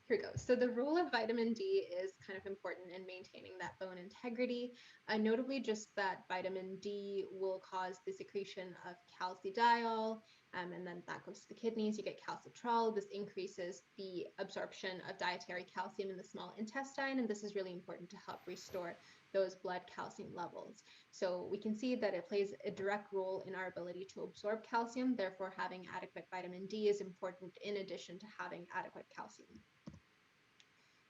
Here we go. So the role of vitamin D is kind of important in maintaining that bone integrity. Notably, just that vitamin D will cause the secretion of calcidiol, and then that goes to the kidneys. You get calcitrol. This increases the absorption of dietary calcium in the small intestine, and this is really important to help restore those blood calcium levels. So we can see that it plays a direct role in our ability to absorb calcium. Therefore, having adequate vitamin D is important in addition to having adequate calcium.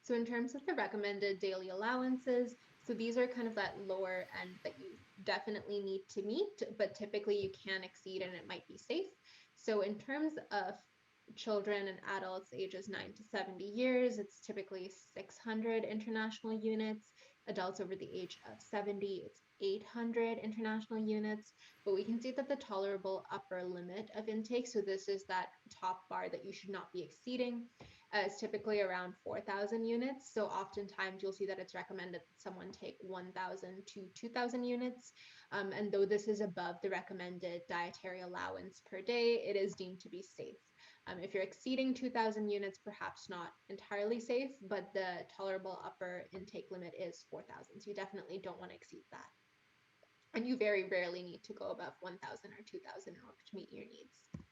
So in terms of the recommended daily allowances, so these are kind of that lower end that you definitely need to meet, but typically you can exceed and it might be safe. So in terms of children and adults ages 9 to 70 years, it's typically 600 international units. Adults over the age of 70, it's 800 international units. But we can see that the tolerable upper limit of intake, so this is that top bar that you should not be exceeding, is typically around 4,000 units. So oftentimes you'll see that it's recommended that someone take 1,000 to 2,000 units. And though this is above the recommended dietary allowance per day, it is deemed to be safe. If you're exceeding 2,000 units, perhaps not entirely safe, but the tolerable upper intake limit is 4,000. So you definitely don't want to exceed that. And you very rarely need to go above 1,000 or 2,000 in order to meet your needs.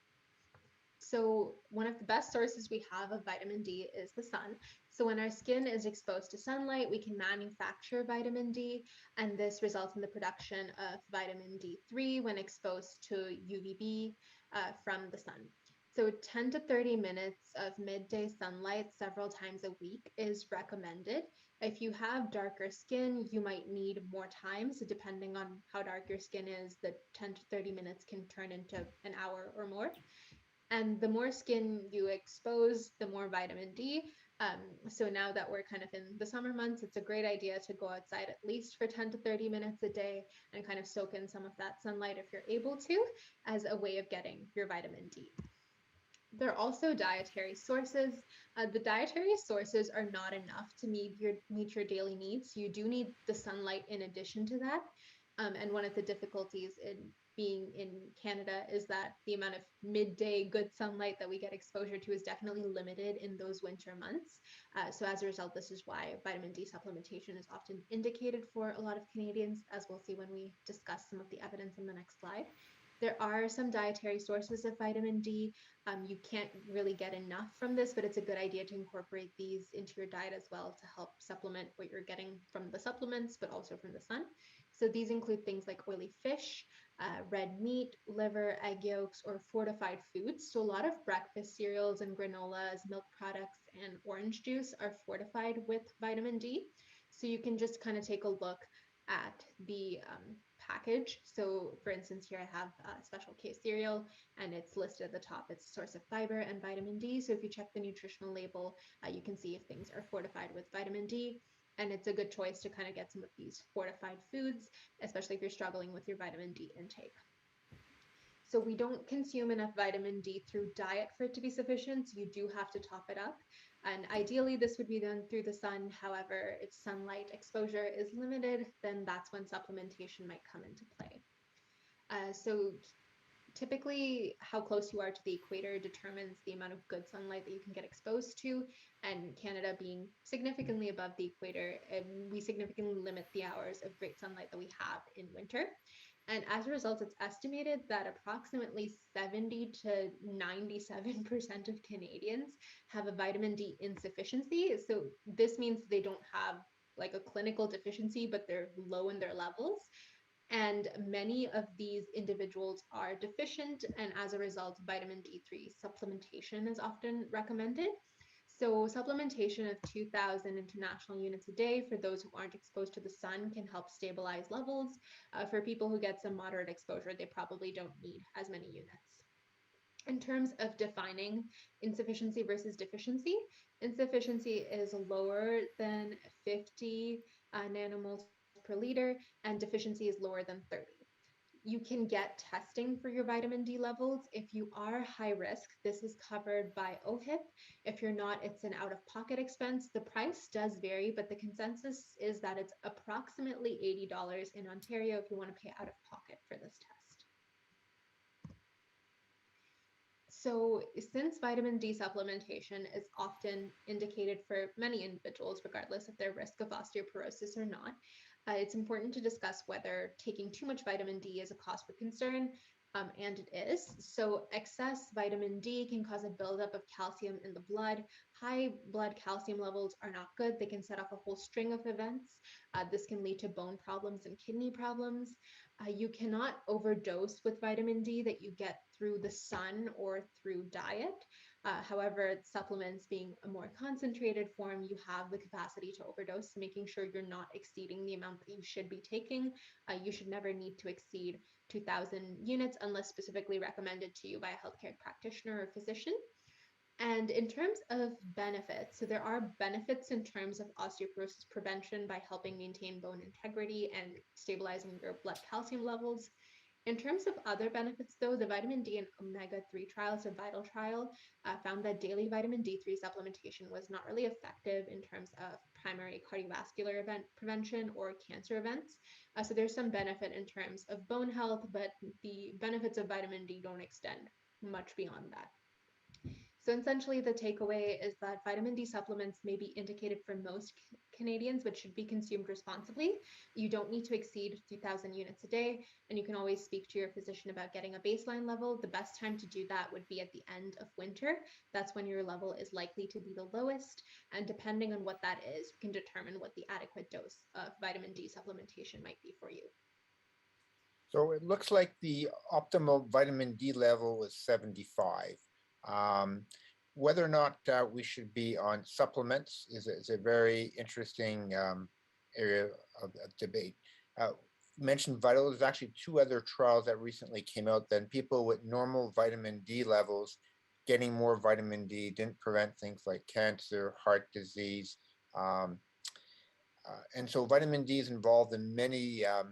So one of the best sources we have of vitamin D is the sun. So when our skin is exposed to sunlight, we can manufacture vitamin D, and this results in the production of vitamin D3 when exposed to UVB from the sun. So 10 to 30 minutes of midday sunlight several times a week is recommended. If you have darker skin, you might need more time. So depending on how dark your skin is, the 10 to 30 minutes can turn into an hour or more. And the more skin you expose, the more vitamin D. So now that we're kind of in the summer months, it's a great idea to go outside at least for 10 to 30 minutes a day and kind of soak in some of that sunlight if you're able to, as a way of getting your vitamin D. There are also dietary sources. The dietary sources are not enough to meet your daily needs. You do need the sunlight in addition to that. And one of the difficulties in being in Canada is that the amount of midday good sunlight that we get exposure to is definitely limited in those winter months. So as a result, this is why vitamin D supplementation is often indicated for a lot of Canadians, as we'll see when we discuss some of the evidence in the next slide. There are some dietary sources of vitamin D. You can't really get enough from this, but it's a good idea to incorporate these into your diet as well to help supplement what you're getting from the supplements, but also from the sun. So these include things like oily fish, red meat, liver, egg yolks, or fortified foods. So a lot of breakfast cereals and granolas, milk products, and orange juice are fortified with vitamin D. So you can just kind of take a look at the package. So for instance, here I have a Special K cereal and it's listed at the top. It's a source of fiber and vitamin D. So if you check the nutritional label, you can see if things are fortified with vitamin D. And it's a good choice to kind of get some of these fortified foods, especially if you're struggling with your vitamin D intake. So we don't consume enough vitamin D through diet for it to be sufficient. So you do have to top it up. And ideally, this would be done through the sun. However, if sunlight exposure is limited, then that's when supplementation might come into play. So typically, how close you are to the equator determines the amount of good sunlight that you can get exposed to. And Canada being significantly above the equator, we significantly limit the hours of great sunlight that we have in winter. And as a result, it's estimated that approximately 70 to 97% of Canadians have a vitamin D insufficiency. So this means they don't have like a clinical deficiency, but they're low in their levels. And many of these individuals are deficient, and as a result, vitamin D3 supplementation is often recommended. So, supplementation of 2,000 international units a day for those who aren't exposed to the sun can help stabilize levels. For people who get some moderate exposure, they probably don't need as many units. In terms of defining insufficiency versus deficiency, insufficiency is lower than 50 nanomoles per liter, and deficiency is lower than 30. You can get testing for your vitamin D levels. If you are high risk, this is covered by OHIP. If you're not, it's an out of pocket expense. The price does vary, but the consensus is that it's approximately $80 in Ontario if you want to pay out of pocket for this test. So, since vitamin D supplementation is often indicated for many individuals, regardless of their risk of osteoporosis or not, it's important to discuss whether taking too much vitamin D is a cause for concern, and it is. So, excess vitamin D can cause a buildup of calcium in the blood. High blood calcium levels are not good. They can set off a whole string of events. This can lead to bone problems and kidney problems. You cannot overdose with vitamin D that you get through the sun or through diet. However, supplements being a more concentrated form, you have the capacity to overdose, so making sure you're not exceeding the amount that you should be taking. You should never need to exceed 2,000 units unless specifically recommended to you by a healthcare practitioner or physician. And in terms of benefits, so there are benefits in terms of osteoporosis prevention by helping maintain bone integrity and stabilizing your blood calcium levels. In terms of other benefits, though, the vitamin D and omega-3 trials, the VITAL trial, found that daily vitamin D3 supplementation was not really effective in terms of primary cardiovascular event prevention or cancer events. So there's some benefit in terms of bone health, but the benefits of vitamin D don't extend much beyond that. So essentially, the takeaway is that vitamin D supplements may be indicated for most Canadians, but should be consumed responsibly. You don't need to exceed 2,000 units a day, and you can always speak to your physician about getting a baseline level. The best time to do that would be at the end of winter. That's when your level is likely to be the lowest, and depending on what that is, you can determine what the adequate dose of vitamin D supplementation might be for you. So it looks like the optimal vitamin D level is 75. Um, Whether or not we should be on supplements is a very interesting area of debate. You mentioned Vital. There's actually two other trials that recently came out. Then people with normal vitamin D levels getting more vitamin D didn't prevent things like cancer, heart disease. Um, and so vitamin D is involved in many uh,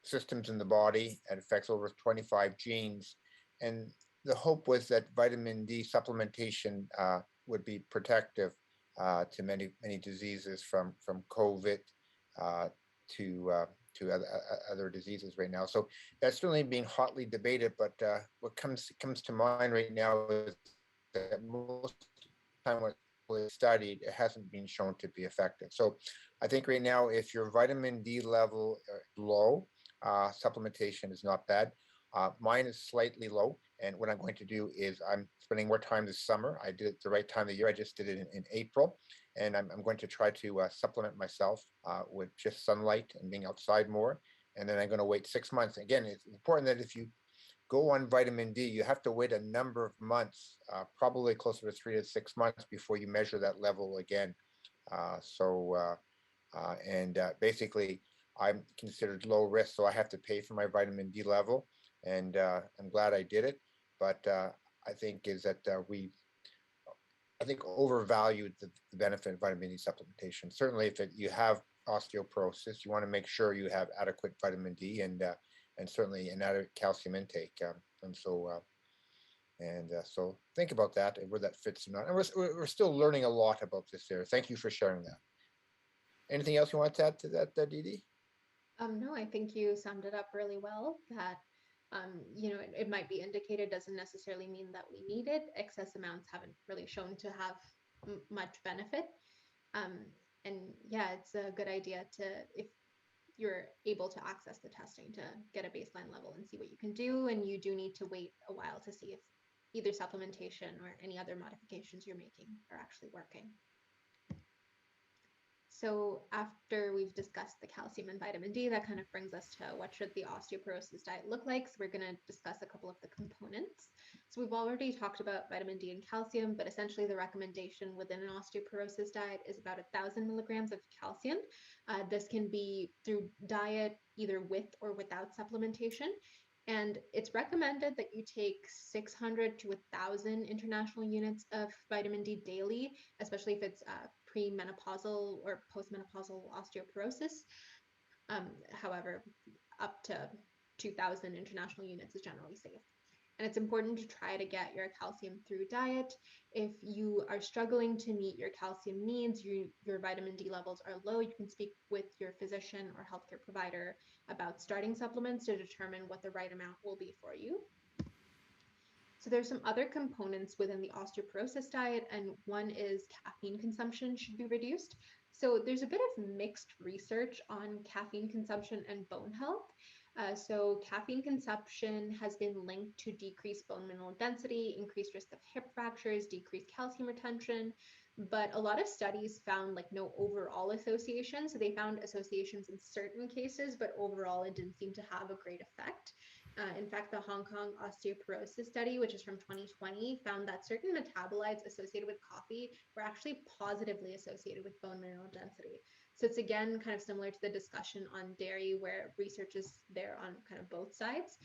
systems in the body and affects over 25 genes. And the hope was that vitamin D supplementation would be protective to many diseases from COVID uh, to other diseases right now. So that's certainly being hotly debated. But what comes to mind right now is that most time when it's studied, it hasn't been shown to be effective. So I think right now, if your vitamin D level low, supplementation is not bad. Mine is slightly low, and what I'm going to do is I'm spending more time this summer. I did it the right time of the year. I just did it in April, and I'm going to try to supplement myself with just sunlight and being outside more. And then I'm going to wait 6 months. Again, it's important that if you go on vitamin D, you have to wait a number of months, probably closer to 3 to 6 months before you measure that level again. Basically, I'm considered low risk, so I have to pay for my vitamin D level, and I'm glad I did it. But I think is that I think overvalued the benefit of vitamin D supplementation. Certainly, if you have osteoporosis, you want to make sure you have adequate vitamin D and certainly an adequate calcium intake. So think about that and where that fits or not. And we're still learning a lot about this area. Thank you for sharing that. Anything else you want to add to that, Didi? No, I think you summed it up really well. That it might be indicated doesn't necessarily mean that we need it. Excess amounts haven't really shown to have much benefit. Um, and yeah, it's a good idea to, if you're able to access the testing, to get a baseline level and see what you can do. And you do need to wait a while to see if either supplementation or any other modifications you're making are actually working. So after we've discussed the calcium and vitamin D, that kind of brings us to what should the osteoporosis diet look like. So we're going to discuss a couple of the components. So we've already talked about vitamin D and calcium, but essentially the recommendation within an osteoporosis diet is about 1,000 milligrams of calcium. This can be through diet, either with or without supplementation. And it's recommended that you take 600 to 1,000 international units of vitamin D daily, especially if it's premenopausal or postmenopausal osteoporosis. However, up to 2,000 international units is generally safe. And it's important to try to get your calcium through diet. If you are struggling to meet your calcium needs, your vitamin D levels are low, you can speak with your physician or healthcare provider about starting supplements to determine what the right amount will be for you. So there's some other components within the osteoporosis diet, and one is caffeine consumption should be reduced. So there's a bit of mixed research on caffeine consumption and bone health. So caffeine consumption has been linked to decreased bone mineral density, increased risk of hip fractures, decreased calcium retention, but a lot of studies found like no overall association. So they found associations in certain cases, but overall it didn't seem to have a great effect. In fact, the Hong Kong osteoporosis study, which is from 2020, found that certain metabolites associated with coffee were actually positively associated with bone mineral density. So it's again kind of similar to the discussion on dairy, where research is there on kind of both sides.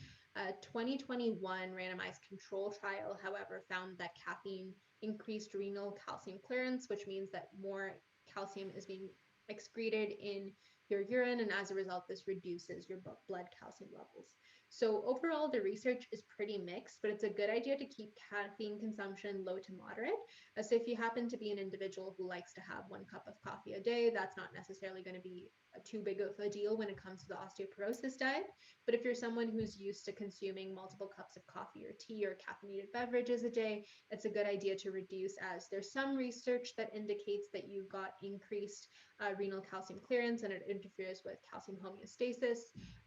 2021 randomized control trial, however, found that caffeine increased renal calcium clearance, which means that more calcium is being excreted in your urine, and as a result, this reduces your blood calcium levels. So overall, the research is pretty mixed, but it's a good idea to keep caffeine consumption low to moderate. So if you happen to be an individual who likes to have 1 cup of coffee a day, that's not necessarily going to be too big of a deal when it comes to the osteoporosis diet. But if you're someone who's used to consuming multiple cups of coffee or tea or caffeinated beverages a day, it's a good idea to reduce, as there's some research that indicates that you've got increased renal calcium clearance and it interferes with calcium homeostasis,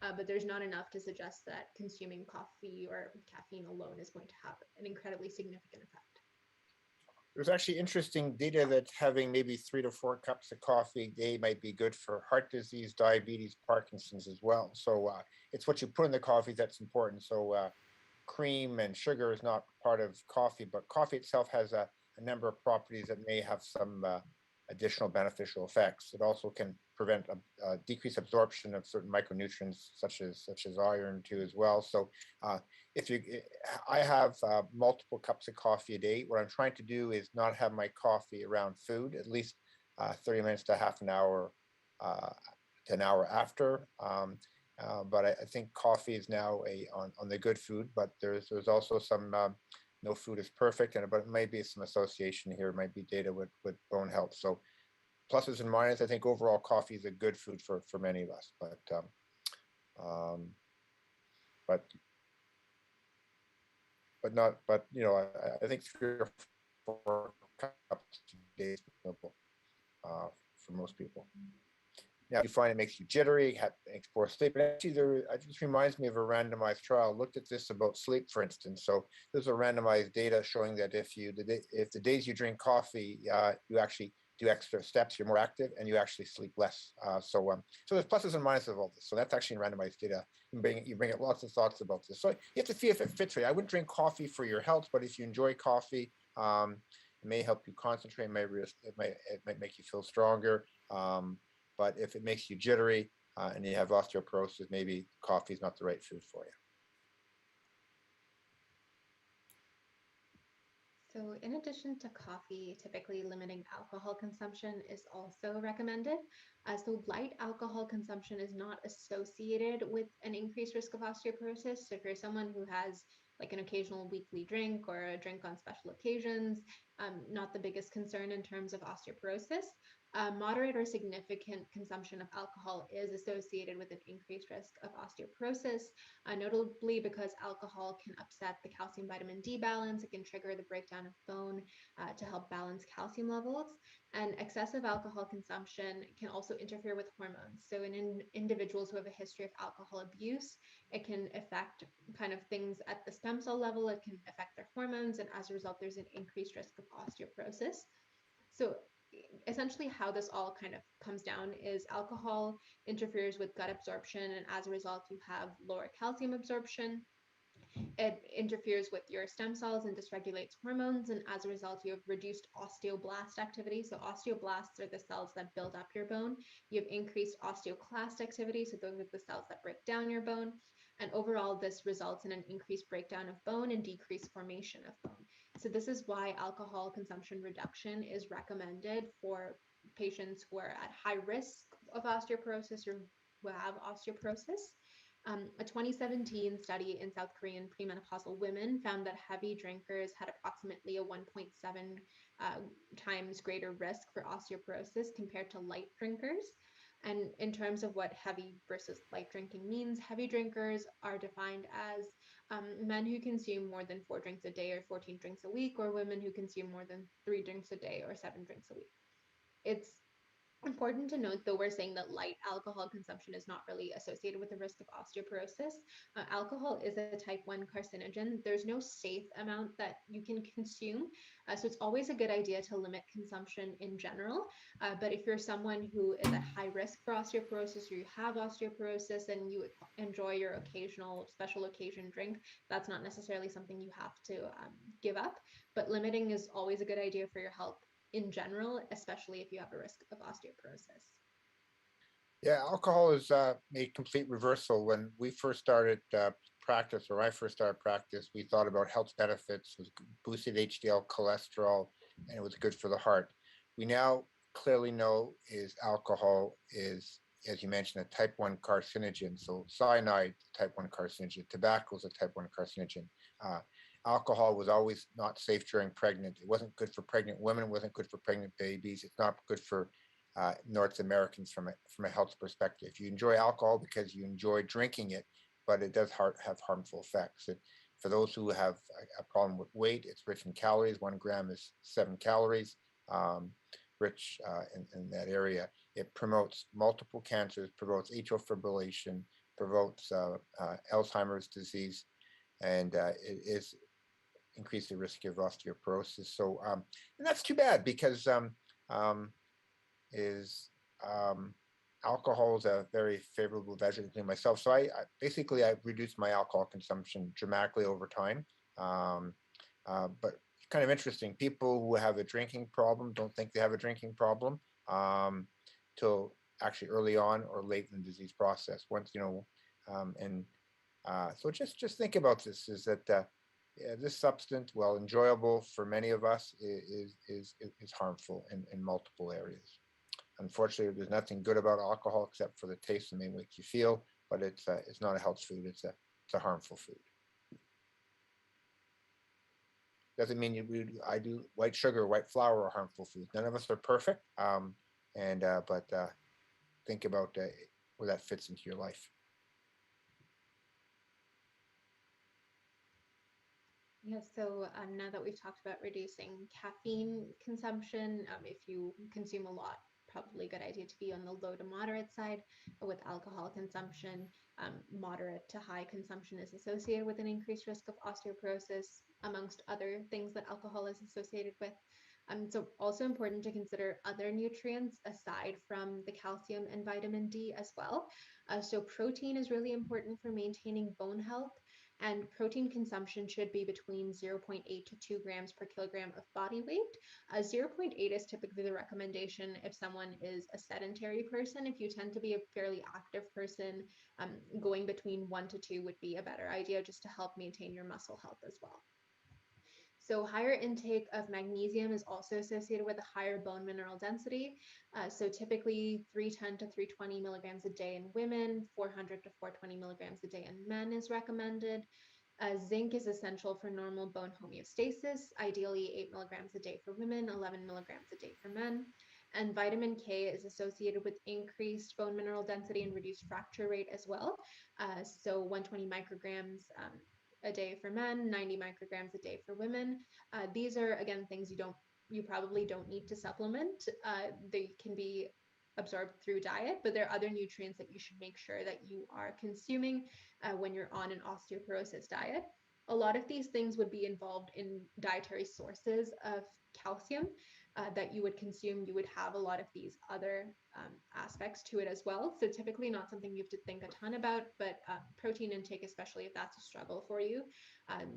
but there's not enough to suggest that consuming coffee or caffeine alone is going to have an incredibly significant effect. There's actually interesting data that having maybe 3 to 4 cups of coffee a day might be good for heart disease, diabetes, Parkinson's as well. So it's what you put in the coffee that's important. So cream and sugar is not part of coffee, but coffee itself has a number of properties that may have some additional beneficial effects. It also can prevent a decreased absorption of certain micronutrients, such as iron too as well. So I have multiple cups of coffee a day. What I'm trying to do is not have my coffee around food, at least 30 minutes to half an hour to an hour after. But I think coffee is now on the good food, but there's also some no food is perfect, but it might be some association here. It might be data with bone health. So pluses and minuses. I think overall coffee is a good food for many of us, but not. But I think 3 or 4 cups a day is reasonable for most people. Now, you find it makes you jittery, makes poor sleep. And actually, it just reminds me of a randomized trial. I looked at this about sleep, for instance. So there's a randomized data showing that if the days you drink coffee, you actually do extra steps, you're more active, and you actually sleep less. So there's pluses and minuses of all this. So that's actually randomized data. You bring up lots of thoughts about this. So you have to see if it fits you. I wouldn't drink coffee for your health, but if you enjoy coffee, it may help you concentrate. It might make you feel stronger. But if it makes you jittery and you have osteoporosis, maybe coffee is not the right food for you. So in addition to coffee, typically limiting alcohol consumption is also recommended. So light alcohol consumption is not associated with an increased risk of osteoporosis. So if you're someone who has like an occasional weekly drink or a drink on special occasions, not the biggest concern in terms of osteoporosis. Moderate or significant consumption of alcohol is associated with an increased risk of osteoporosis, notably because alcohol can upset the calcium vitamin D balance. It can trigger the breakdown of bone to help balance calcium levels. And excessive alcohol consumption can also interfere with hormones. So in individuals who have a history of alcohol abuse, it can affect kind of things at the stem cell level. It can affect their hormones, and as a result, there's an increased risk of osteoporosis. So essentially how this all kind of comes down is alcohol interferes with gut absorption, and as a result you have lower calcium absorption. It interferes with your stem cells and dysregulates hormones, and as a result you have reduced osteoblast activity. So osteoblasts are the cells that build up your bone. You have increased osteoclast activity, so those are the cells that break down your bone, and overall this results in an increased breakdown of bone and decreased formation of bone. So this is why alcohol consumption reduction is recommended for patients who are at high risk of osteoporosis or who have osteoporosis. A 2017 study in South Korean premenopausal women found that heavy drinkers had approximately a 1.7 times greater risk for osteoporosis compared to light drinkers. And in terms of what heavy versus light drinking means, heavy drinkers are defined as men who consume more than 4 drinks a day or 14 drinks a week, or women who consume more than 3 drinks a day or 7 drinks a week. It's important to note, though, we're saying that light alcohol consumption is not really associated with the risk of osteoporosis. Alcohol is a type 1 carcinogen. There's no safe amount that you can consume. So it's always a good idea to limit consumption in general. But if you're someone who is at high risk for osteoporosis, or you have osteoporosis and you enjoy your occasional special occasion drink, that's not necessarily something you have to give up. But limiting is always a good idea for your health in general, especially if you have a risk of osteoporosis. Yeah, alcohol is a complete reversal. When we first started practice, or I first started practice, we thought about health benefits. It was boosted HDL cholesterol, and it was good for the heart. We now clearly know is alcohol is, as you mentioned, a type 1 carcinogen. So cyanide, type 1 carcinogen. Tobacco is a type 1 carcinogen. Uh, Alcohol was always not safe during pregnant. It wasn't good for pregnant women. It wasn't good for pregnant babies. It's not good for North Americans from a health perspective. You enjoy alcohol because you enjoy drinking it, but it does have harmful effects. For those who have a problem with weight, it's rich in calories. 1 gram is 7 calories, rich in that area. It promotes multiple cancers, promotes atrial fibrillation, promotes Alzheimer's disease, and it is increase the risk of osteoporosis. So, and that's too bad because is alcohol is a very favorable beverage to myself. So basically I've reduced my alcohol consumption dramatically over time. But kind of interesting. People who have a drinking problem don't think they have a drinking problem till actually early on or late in the disease process. Once and so just think about this: is that yeah, this substance, while enjoyable for many of us, is harmful in multiple areas. Unfortunately, there's nothing good about alcohol except for the taste and may make you feel, but it's not a health food. It's a harmful food. Doesn't mean I do white sugar, white flour are harmful foods. None of us are perfect, and but think about where that fits into your life. Yeah, so now that we've talked about reducing caffeine consumption, if you consume a lot, probably a good idea to be on the low to moderate side. With alcohol consumption, moderate to high consumption is associated with an increased risk of osteoporosis, amongst other things that alcohol is associated with. So also important to consider other nutrients aside from the calcium and vitamin D as well. So protein is really important for maintaining bone health, and protein consumption should be between zero point 0.8 to 2 grams per kilogram of body weight. 0.8 is typically the recommendation if someone is a sedentary person. If you tend to be a fairly active person, going between 1 to 2 would be a better idea, just to help maintain your muscle health as well. So higher intake of magnesium is also associated with a higher bone mineral density. So typically 310 to 320 milligrams a day in women, 400 to 420 milligrams a day in men is recommended. Zinc is essential for normal bone homeostasis, ideally 8 milligrams a day for women, 11 milligrams a day for men. And vitamin K is associated with increased bone mineral density and reduced fracture rate as well. So 120 micrograms a day for men, 90 micrograms a day for women. These are, again, things you probably don't need to supplement. They can be absorbed through diet, but there are other nutrients that you should make sure that you are consuming when you're on an osteoporosis diet. A lot of these things would be involved in dietary sources of calcium. that you would consume, you would have a lot of these other aspects to it as well. So typically not something you have to think a ton about, but protein intake, especially if that's a struggle for you,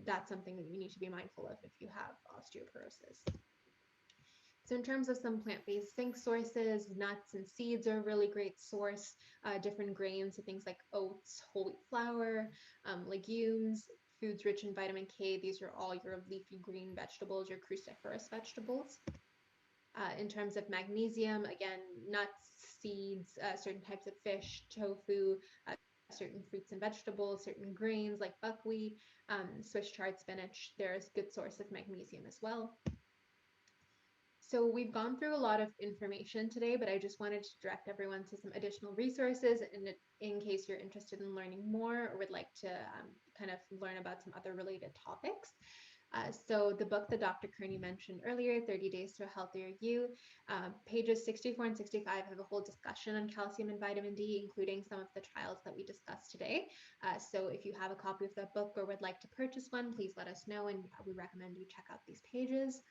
that's something that you need to be mindful of if you have osteoporosis. So in terms of some plant-based zinc sources, nuts and seeds are a really great source. Different grains, so things like oats, whole wheat flour, legumes, foods rich in vitamin K. These are all your leafy green vegetables, your cruciferous vegetables. In terms of magnesium, again, nuts, seeds, certain types of fish, tofu, certain fruits and vegetables, certain grains like buckwheat, Swiss chard spinach. There's a good source of magnesium as well. So we've gone through a lot of information today, but I just wanted to direct everyone to some additional resources in case you're interested in learning more or would like to kind of learn about some other related topics. So the book that Dr. Curnew mentioned earlier, 30 Days to a Healthier You, pages 64 and 65 have a whole discussion on calcium and vitamin D, including some of the trials that we discussed today. So if you have a copy of that book or would like to purchase one, please let us know, and we recommend you check out these pages.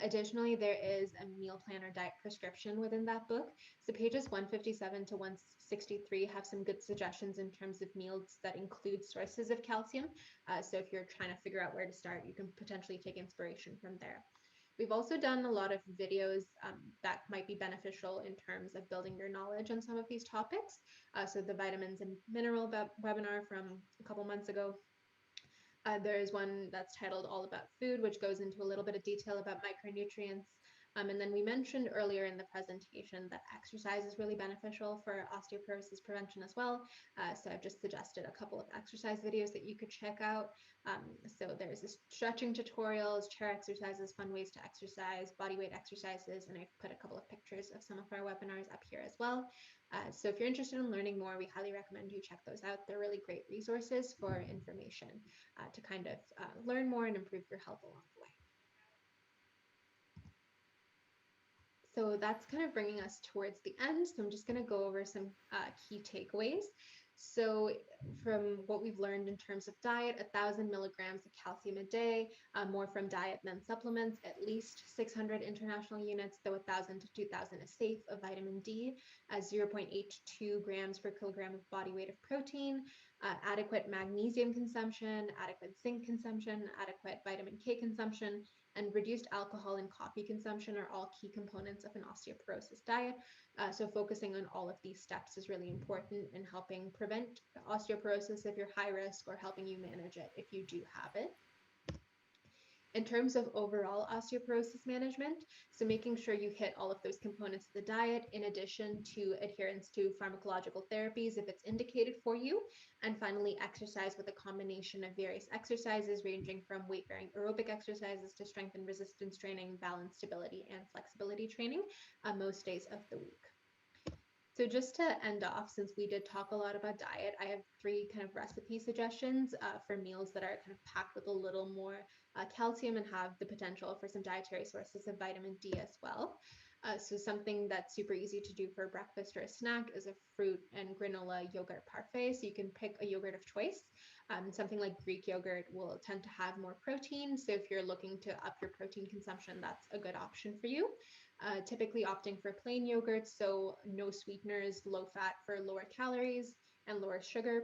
Additionally, there is a meal plan or diet prescription within that book. So pages 157 to 163 have some good suggestions in terms of meals that include sources of calcium. So if you're trying to figure out where to start, you can potentially take inspiration from there. We've also done a lot of videos that might be beneficial in terms of building your knowledge on some of these topics. So the vitamins and mineral webinar from a couple months ago. There is one that's titled All About Food, which goes into a little bit of detail about micronutrients. And then we mentioned earlier in the presentation that exercise is really beneficial for osteoporosis prevention as well. So I've just suggested a couple of exercise videos that you could check out. So there's this stretching tutorials, chair exercises, fun ways to exercise, body weight exercises, and I've put a couple of pictures of some of our webinars up here as well. So if you're interested in learning more, we highly recommend you check those out. They're really great resources for information to kind of learn more and improve your health along the way. So that's kind of bringing us towards the end. So I'm just going to go over some key takeaways. So from what we've learned in terms of diet, 1,000 milligrams of calcium a day, more from diet than supplements, at least 600 international units, though 1,000 to 2,000 is safe, of vitamin D, 0.82 grams per kilogram of body weight of protein, adequate magnesium consumption, adequate zinc consumption, adequate vitamin K consumption, and reduced alcohol and coffee consumption are all key components of an osteoporosis diet. So focusing on all of these steps is really important in helping prevent osteoporosis if you're high risk, or helping you manage it if you do have it. In terms of overall osteoporosis management, so making sure you hit all of those components of the diet, in addition to adherence to pharmacological therapies if it's indicated for you, and finally exercise with a combination of various exercises ranging from weight-bearing aerobic exercises to strength and resistance training, balance, stability, and flexibility training most days of the week. So just to end off, since we did talk a lot about diet, I have 3 kind of recipe suggestions for meals that are kind of packed with a little more calcium and have the potential for some dietary sources of vitamin D as well. So something that's super easy to do for breakfast or a snack is a fruit and granola yogurt parfait. So you can pick a yogurt of choice. Something like Greek yogurt will tend to have more protein. So if you're looking to up your protein consumption, that's a good option for you. Typically opting for plain yogurt, so no sweeteners, low fat for lower calories and lower sugar.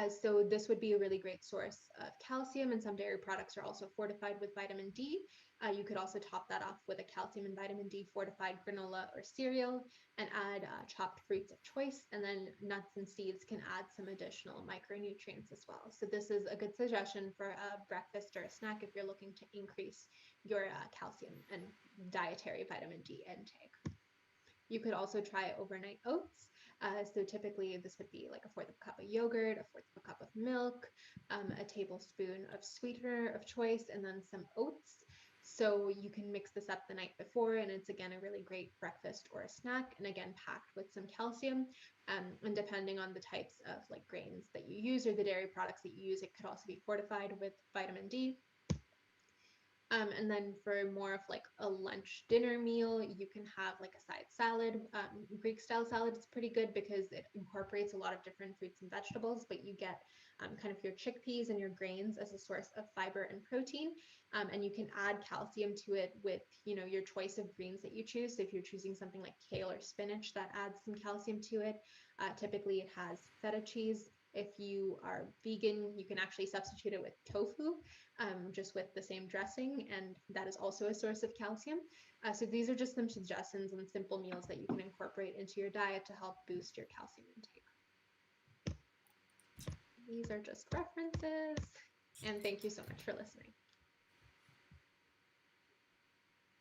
So this would be a really great source of calcium, and some dairy products are also fortified with vitamin D. You could also top that off with a calcium and vitamin D fortified granola or cereal, and add chopped fruits of choice, and then nuts and seeds can add some additional micronutrients as well. So this is a good suggestion for a breakfast or a snack if you're looking to increase your calcium and dietary vitamin D intake. You could also try overnight oats. So typically this would be like a 1/4 cup of yogurt, a 1/4 cup of milk, a tablespoon of sweetener of choice, and then some oats. So you can mix this up the night before, and it's again a really great breakfast or a snack, and again packed with some calcium. And depending on the types of like grains that you use or the dairy products that you use, it could also be fortified with vitamin D. And then for more of like a lunch dinner meal, you can have like a side salad. Greek style salad is pretty good because it incorporates a lot of different fruits and vegetables, but you get kind of your chickpeas and your grains as a source of fiber and protein. And you can add calcium to it with, your choice of greens that you choose. So if you're choosing something like kale or spinach, that adds some calcium to it. Typically, it has feta cheese. If you are vegan, you can actually substitute it with tofu, just with the same dressing, and that is also a source of calcium. So these are just some suggestions and simple meals that you can incorporate into your diet to help boost your calcium intake. These are just references, and thank you so much for listening.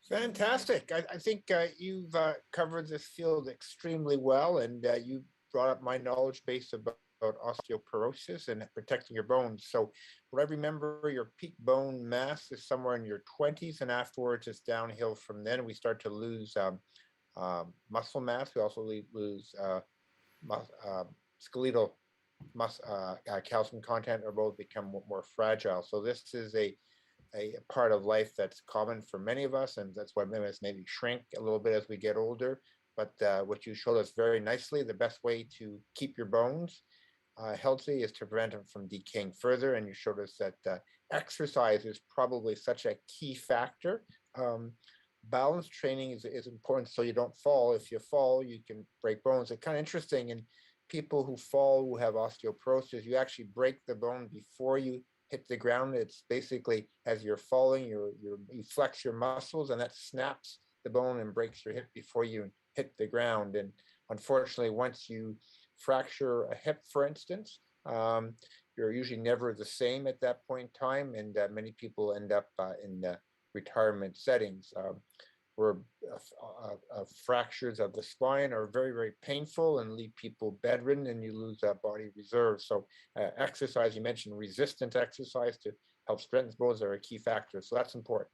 Fantastic. I think you've covered this field extremely well, and you brought up my knowledge base about osteoporosis and protecting your bones. So what I remember, your peak bone mass is somewhere in your 20s, and afterwards it's downhill from then. We start to lose muscle mass. We also lose skeletal calcium content, or both become more fragile. So this is a part of life that's common for many of us, and that's why many of us maybe shrink a little bit as we get older. But what you showed us very nicely, the best way to keep your bones healthy is to prevent them from decaying further. And you showed us that exercise is probably such a key factor. Balance training is important so you don't fall. If you fall, you can break bones. It's kind of interesting. In people who fall, who have osteoporosis, you actually break the bone before you hit the ground. It's basically as you're falling, you flex your muscles, and that snaps the bone and breaks your hip before you hit the ground. And unfortunately, once you fracture a hip, for instance, you're usually never the same at that point in time, and many people end up in retirement settings. Where fractures of the spine are very, very painful and leave people bedridden, and you lose that body reserve. So exercise, you mentioned resistant exercise to help strengthen bones, are a key factor. So that's important.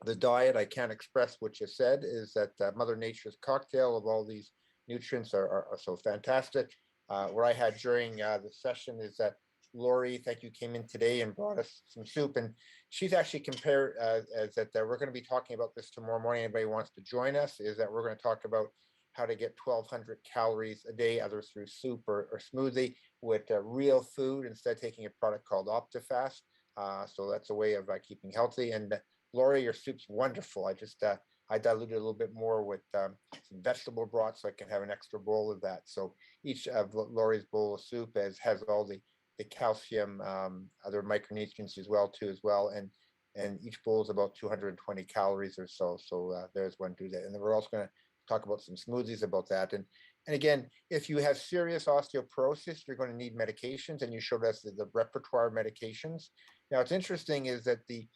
The diet, I can't express what you said, is that Mother Nature's cocktail of all these nutrients are so fantastic. What I had during the session is that Lori, thank you, came in today and brought us some soup, and she's actually compared as that we're going to be talking about this tomorrow morning. Anybody wants to join us, is that we're going to talk about how to get 1,200 calories a day, either through soup or smoothie, with real food instead of taking a product called OptiFast. So that's a way of keeping healthy. And Lori, your soup's wonderful. I diluted a little bit more with some vegetable broth so I can have an extra bowl of that. So each of Lori's bowl of soup has all the calcium, other micronutrients as well, and each bowl is about 220 calories or so. So there's one to do that. And then we're also going to talk about some smoothies about that. And again, if you have serious osteoporosis, you're going to need medications, and you showed us the repertoire of medications. Now, what's interesting is that the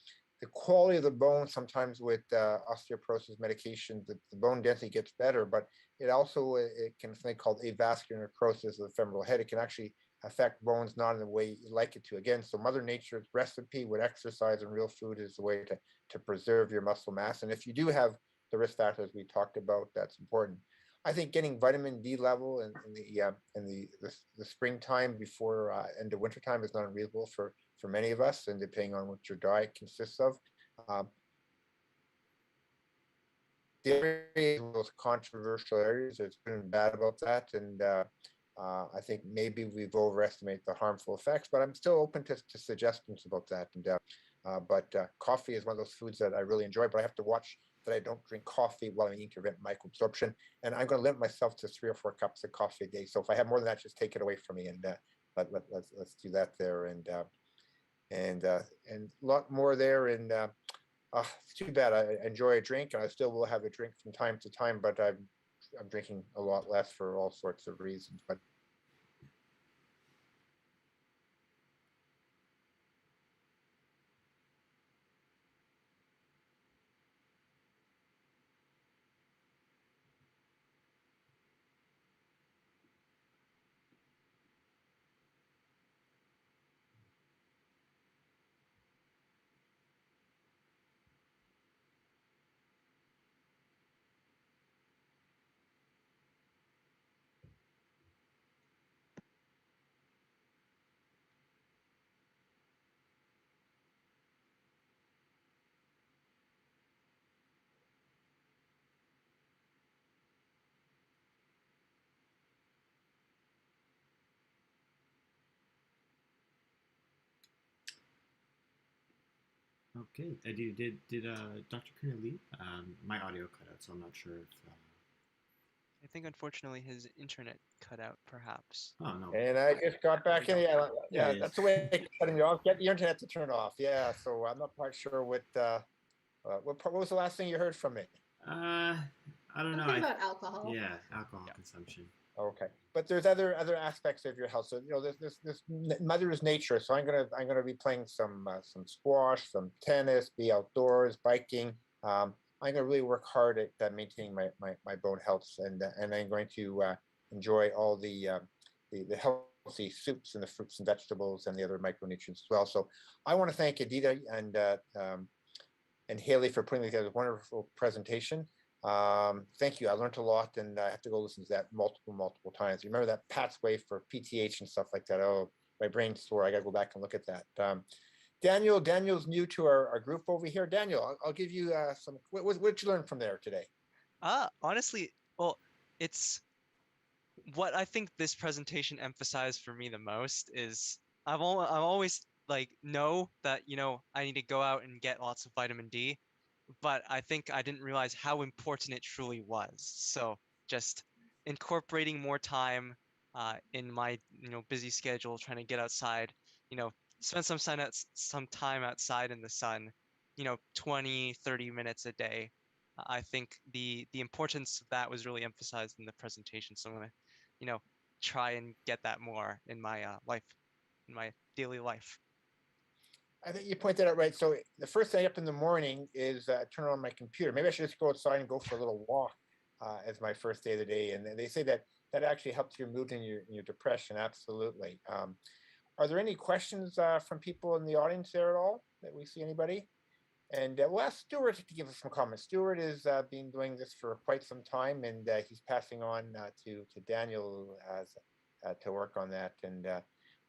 quality of the bone, sometimes with osteoporosis medication, the bone density gets better, but it also it can something called avascular necrosis of the femoral head. It can actually affect bones not in the way you like it to. Again, so Mother Nature's recipe with exercise and real food is the way to preserve your muscle mass. And if you do have the risk factors we talked about, that's important. I think getting vitamin D level in the springtime before end of wintertime is not unreasonable for many of us, and depending on what your diet consists of. The area of those controversial areas, there's good and bad about that, and I think maybe we've overestimated the harmful effects, but I'm still open to suggestions about that. And but coffee is one of those foods that I really enjoy, but I have to watch that I don't drink coffee while I'm eating to prevent microabsorption. And I'm going to limit myself to 3 or 4 cups of coffee a day. So if I have more than that, just take it away from me. And let's do that there. And a lot more there. And it's too bad. I enjoy a drink, and I still will have a drink from time to time, but I'm drinking a lot less for all sorts of reasons. But Okay. Did Dr. Curnew leave? My audio cut out, so I'm not sure if. I think unfortunately his internet cut out, perhaps. Oh no. And I just got There we back in. go. Yeah, There yeah, he is. that's the way they cutting me off. Get the internet to turn off. Yeah, so I'm not quite sure what was the last thing you heard from me? Uh, I don't know. Something about alcohol. Yeah, alcohol Yeah. consumption. Okay, but there's other aspects of your health. So this mother is nature. So I'm gonna be playing some squash, some tennis, be outdoors, biking. I'm gonna really work hard at maintaining my bone health, and I'm going to enjoy all the healthy soups and the fruits and vegetables and the other micronutrients as well. So I want to thank Adita and Haley for putting together a wonderful presentation. Thank you. I learned a lot, and I have to go listen to that multiple times. You remember that pathway for PTH and stuff like that? Oh, my brain's sore. I got to go back and look at that. Daniel's new to our group over here. Daniel, I'll give you some. What did you learn from there today? Honestly, well, it's what I think this presentation emphasized for me the most is I'm always like know that I need to go out and get lots of vitamin D, but I think I didn't realize how important it truly was. So just incorporating more time in my busy schedule, trying to get outside, you know, spend some time outside in the sun, 20, 30 minutes a day. I think the importance of that was really emphasized in the presentation. So I'm gonna, you know, try and get that more in my life, in my daily life. I think you pointed out right. So the first thing up in the morning is turn on my computer. Maybe I should just go outside and go for a little walk as my first day of the day. And they say that that actually helps your mood and your depression. Absolutely. Are there any questions from people in the audience there at all that we see anybody? And we'll ask Stuart to give us some comments. Stuart has been doing this for quite some time, and he's passing on to Daniel as to work on that. And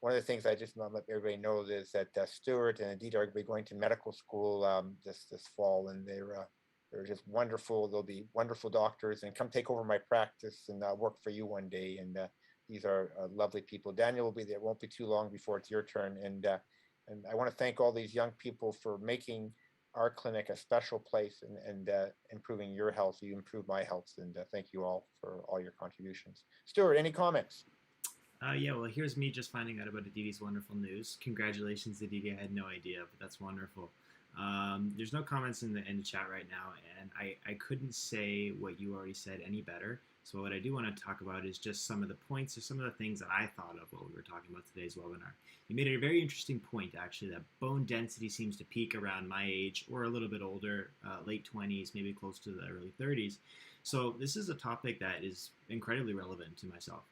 one of the things I just want to let everybody know is that Stuart and Adita are going to medical school this fall, and they're just wonderful. They'll be wonderful doctors, and come take over my practice and work for you one day. And these are lovely people. Daniel will be there. It won't be too long before it's your turn. And I want to thank all these young people for making our clinic a special place and improving your health. You improve my health, and thank you all for all your contributions. Stuart, any comments? Yeah, well, here's me just finding out about Aditi's wonderful news. Congratulations, Aditi. I had no idea, but that's wonderful. There's no comments in the chat right now, and I couldn't say what you already said any better. So what I do want to talk about is just some of the points or some of the things that I thought of while we were talking about today's webinar. You made a very interesting point, actually, that bone density seems to peak around my age or a little bit older, late 20s, maybe close to the early 30s. So this is a topic that is incredibly relevant to myself.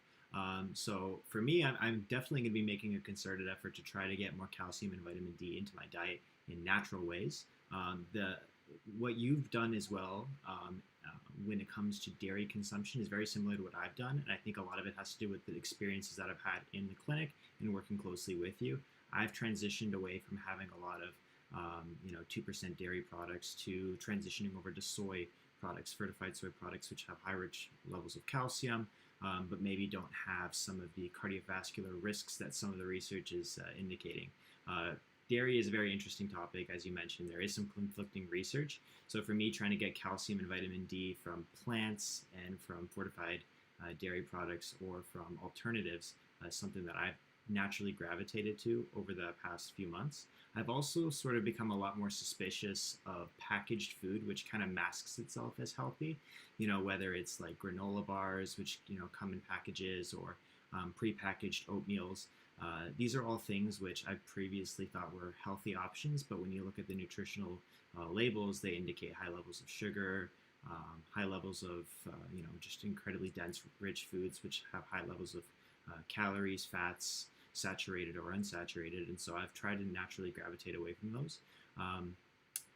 So for me, I'm definitely going to be making a concerted effort to try to get more calcium and vitamin D into my diet in natural ways. What you've done as well when it comes to dairy consumption is very similar to what I've done, and I think a lot of it has to do with the experiences that I've had in the clinic and working closely with you. I've transitioned away from having a lot of 2% dairy products to transitioning over to soy products, fortified soy products, which have high rich levels of calcium, but maybe don't have some of the cardiovascular risks that some of the research is indicating. Dairy is a very interesting topic, as you mentioned. There is some conflicting research. So for me, trying to get calcium and vitamin D from plants and from fortified dairy products or from alternatives is something that I've naturally gravitated to over the past few months. I've also sort of become a lot more suspicious of packaged food, which kind of masks itself as healthy. Whether it's like granola bars, which come in packages, or prepackaged oatmeals. These are all things which I previously thought were healthy options, but when you look at the nutritional labels, they indicate high levels of sugar, high levels of just incredibly dense, rich foods, which have high levels of calories, fats, saturated or unsaturated, and so I've tried to naturally gravitate away from those.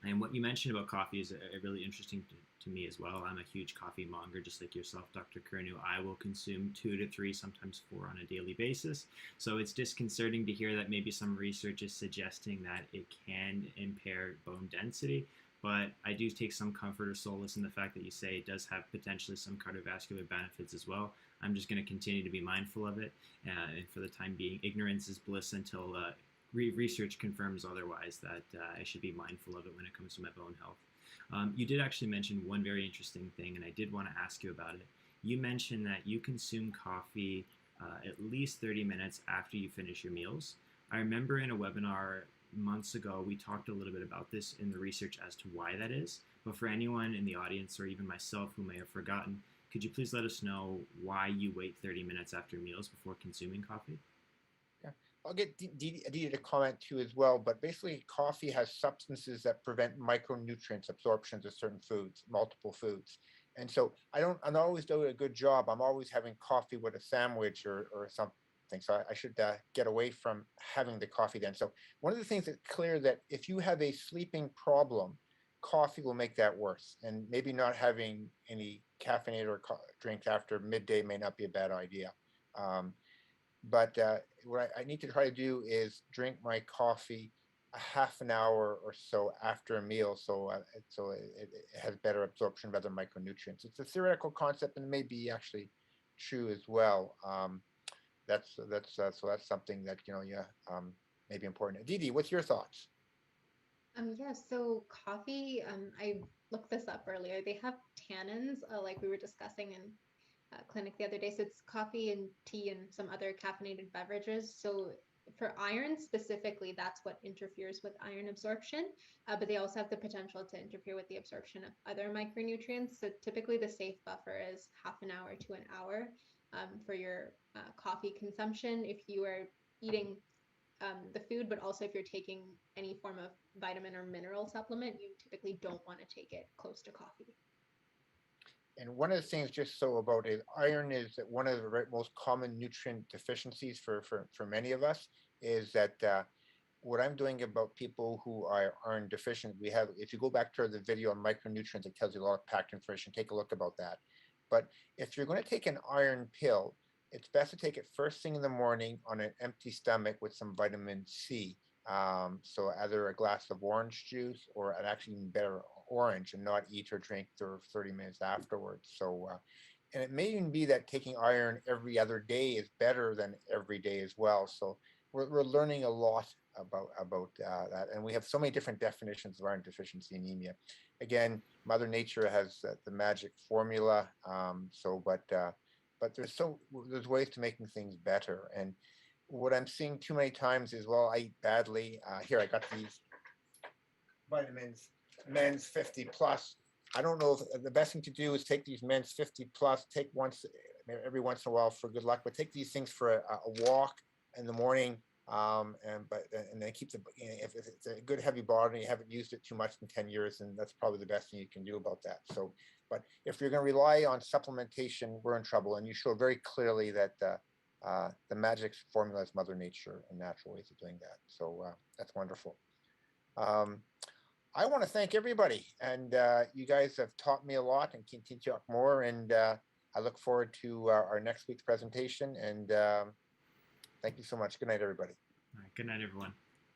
And what you mentioned about coffee is really interesting to me as well. I'm a huge coffee monger, just like yourself, Dr. Curnew. I will consume 2 to 3, sometimes 4 on a daily basis. So it's disconcerting to hear that maybe some research is suggesting that it can impair bone density. But I do take some comfort or solace in the fact that you say it does have potentially some cardiovascular benefits as well. I'm just going to continue to be mindful of it. And for the time being, ignorance is bliss until research confirms otherwise, that I should be mindful of it when it comes to my bone health. You did actually mention one very interesting thing, and I did want to ask you about it. You mentioned that you consume coffee at least 30 minutes after you finish your meals. I remember in a webinar months ago, we talked a little bit about this in the research as to why that is. But for anyone in the audience or even myself who may have forgotten, could you please let us know why you wait 30 minutes after meals before consuming coffee? Yeah, I'll get Dee to comment too as well, but basically coffee has substances that prevent micronutrients absorptions of certain foods, multiple foods. And so I don't always do a good job. I'm always having coffee with a sandwich or something. So I should get away from having the coffee then. So one of the things that's clear that if you have a sleeping problem, coffee will make that worse. And maybe not having any caffeinated or drinks after midday may not be a bad idea. But what I need to try to do is drink my coffee a half an hour or so after a meal, so it has better absorption of other micronutrients. It's a theoretical concept, and it may be actually true as well. So that's something that may be important. Didi, what's your thoughts? Yeah, so coffee, I looked this up earlier. They have tannins, like we were discussing in clinic the other day. So it's coffee and tea and some other caffeinated beverages. So for iron specifically, that's what interferes with iron absorption. But they also have the potential to interfere with the absorption of other micronutrients. So typically the safe buffer is half an hour to an hour for your coffee consumption if you are eating the food, but also if you're taking any form of vitamin or mineral supplement, you typically don't want to take it close to coffee. And one of the things just so about it, iron is that one of the most common nutrient deficiencies for many of us is that what I'm doing about people who are iron deficient, we have, if you go back to the video on micronutrients, it tells you a lot of packed information, take a look about that. But if you're going to take an iron pill, it's best to take it first thing in the morning on an empty stomach with some vitamin C. So either a glass of orange juice or an actually even better orange, and not eat or drink for 30 minutes afterwards. So, and it may even be that taking iron every other day is better than every day as well. So we're learning a lot about that, and we have so many different definitions of iron deficiency anemia. Again, Mother Nature has the magic formula. But there's ways to making things better. And what I'm seeing too many times is, well, I eat badly. Here, I got these vitamins, men's 50 plus. I don't know if the best thing to do is take these men's 50 plus, take every once in a while for good luck, but take these things for a walk in the morning. And then keep if it's a good heavy bottle and you haven't used it too much in 10 years, then that's probably the best thing you can do about that. So, but if you're going to rely on supplementation, we're in trouble. And you show very clearly that the magic formula is Mother Nature and natural ways of doing that. So that's wonderful. I want to thank everybody, and you guys have taught me a lot and can teach you more. And I look forward to our next week's presentation. And thank you so much. Good night, everybody. All right, good night, everyone.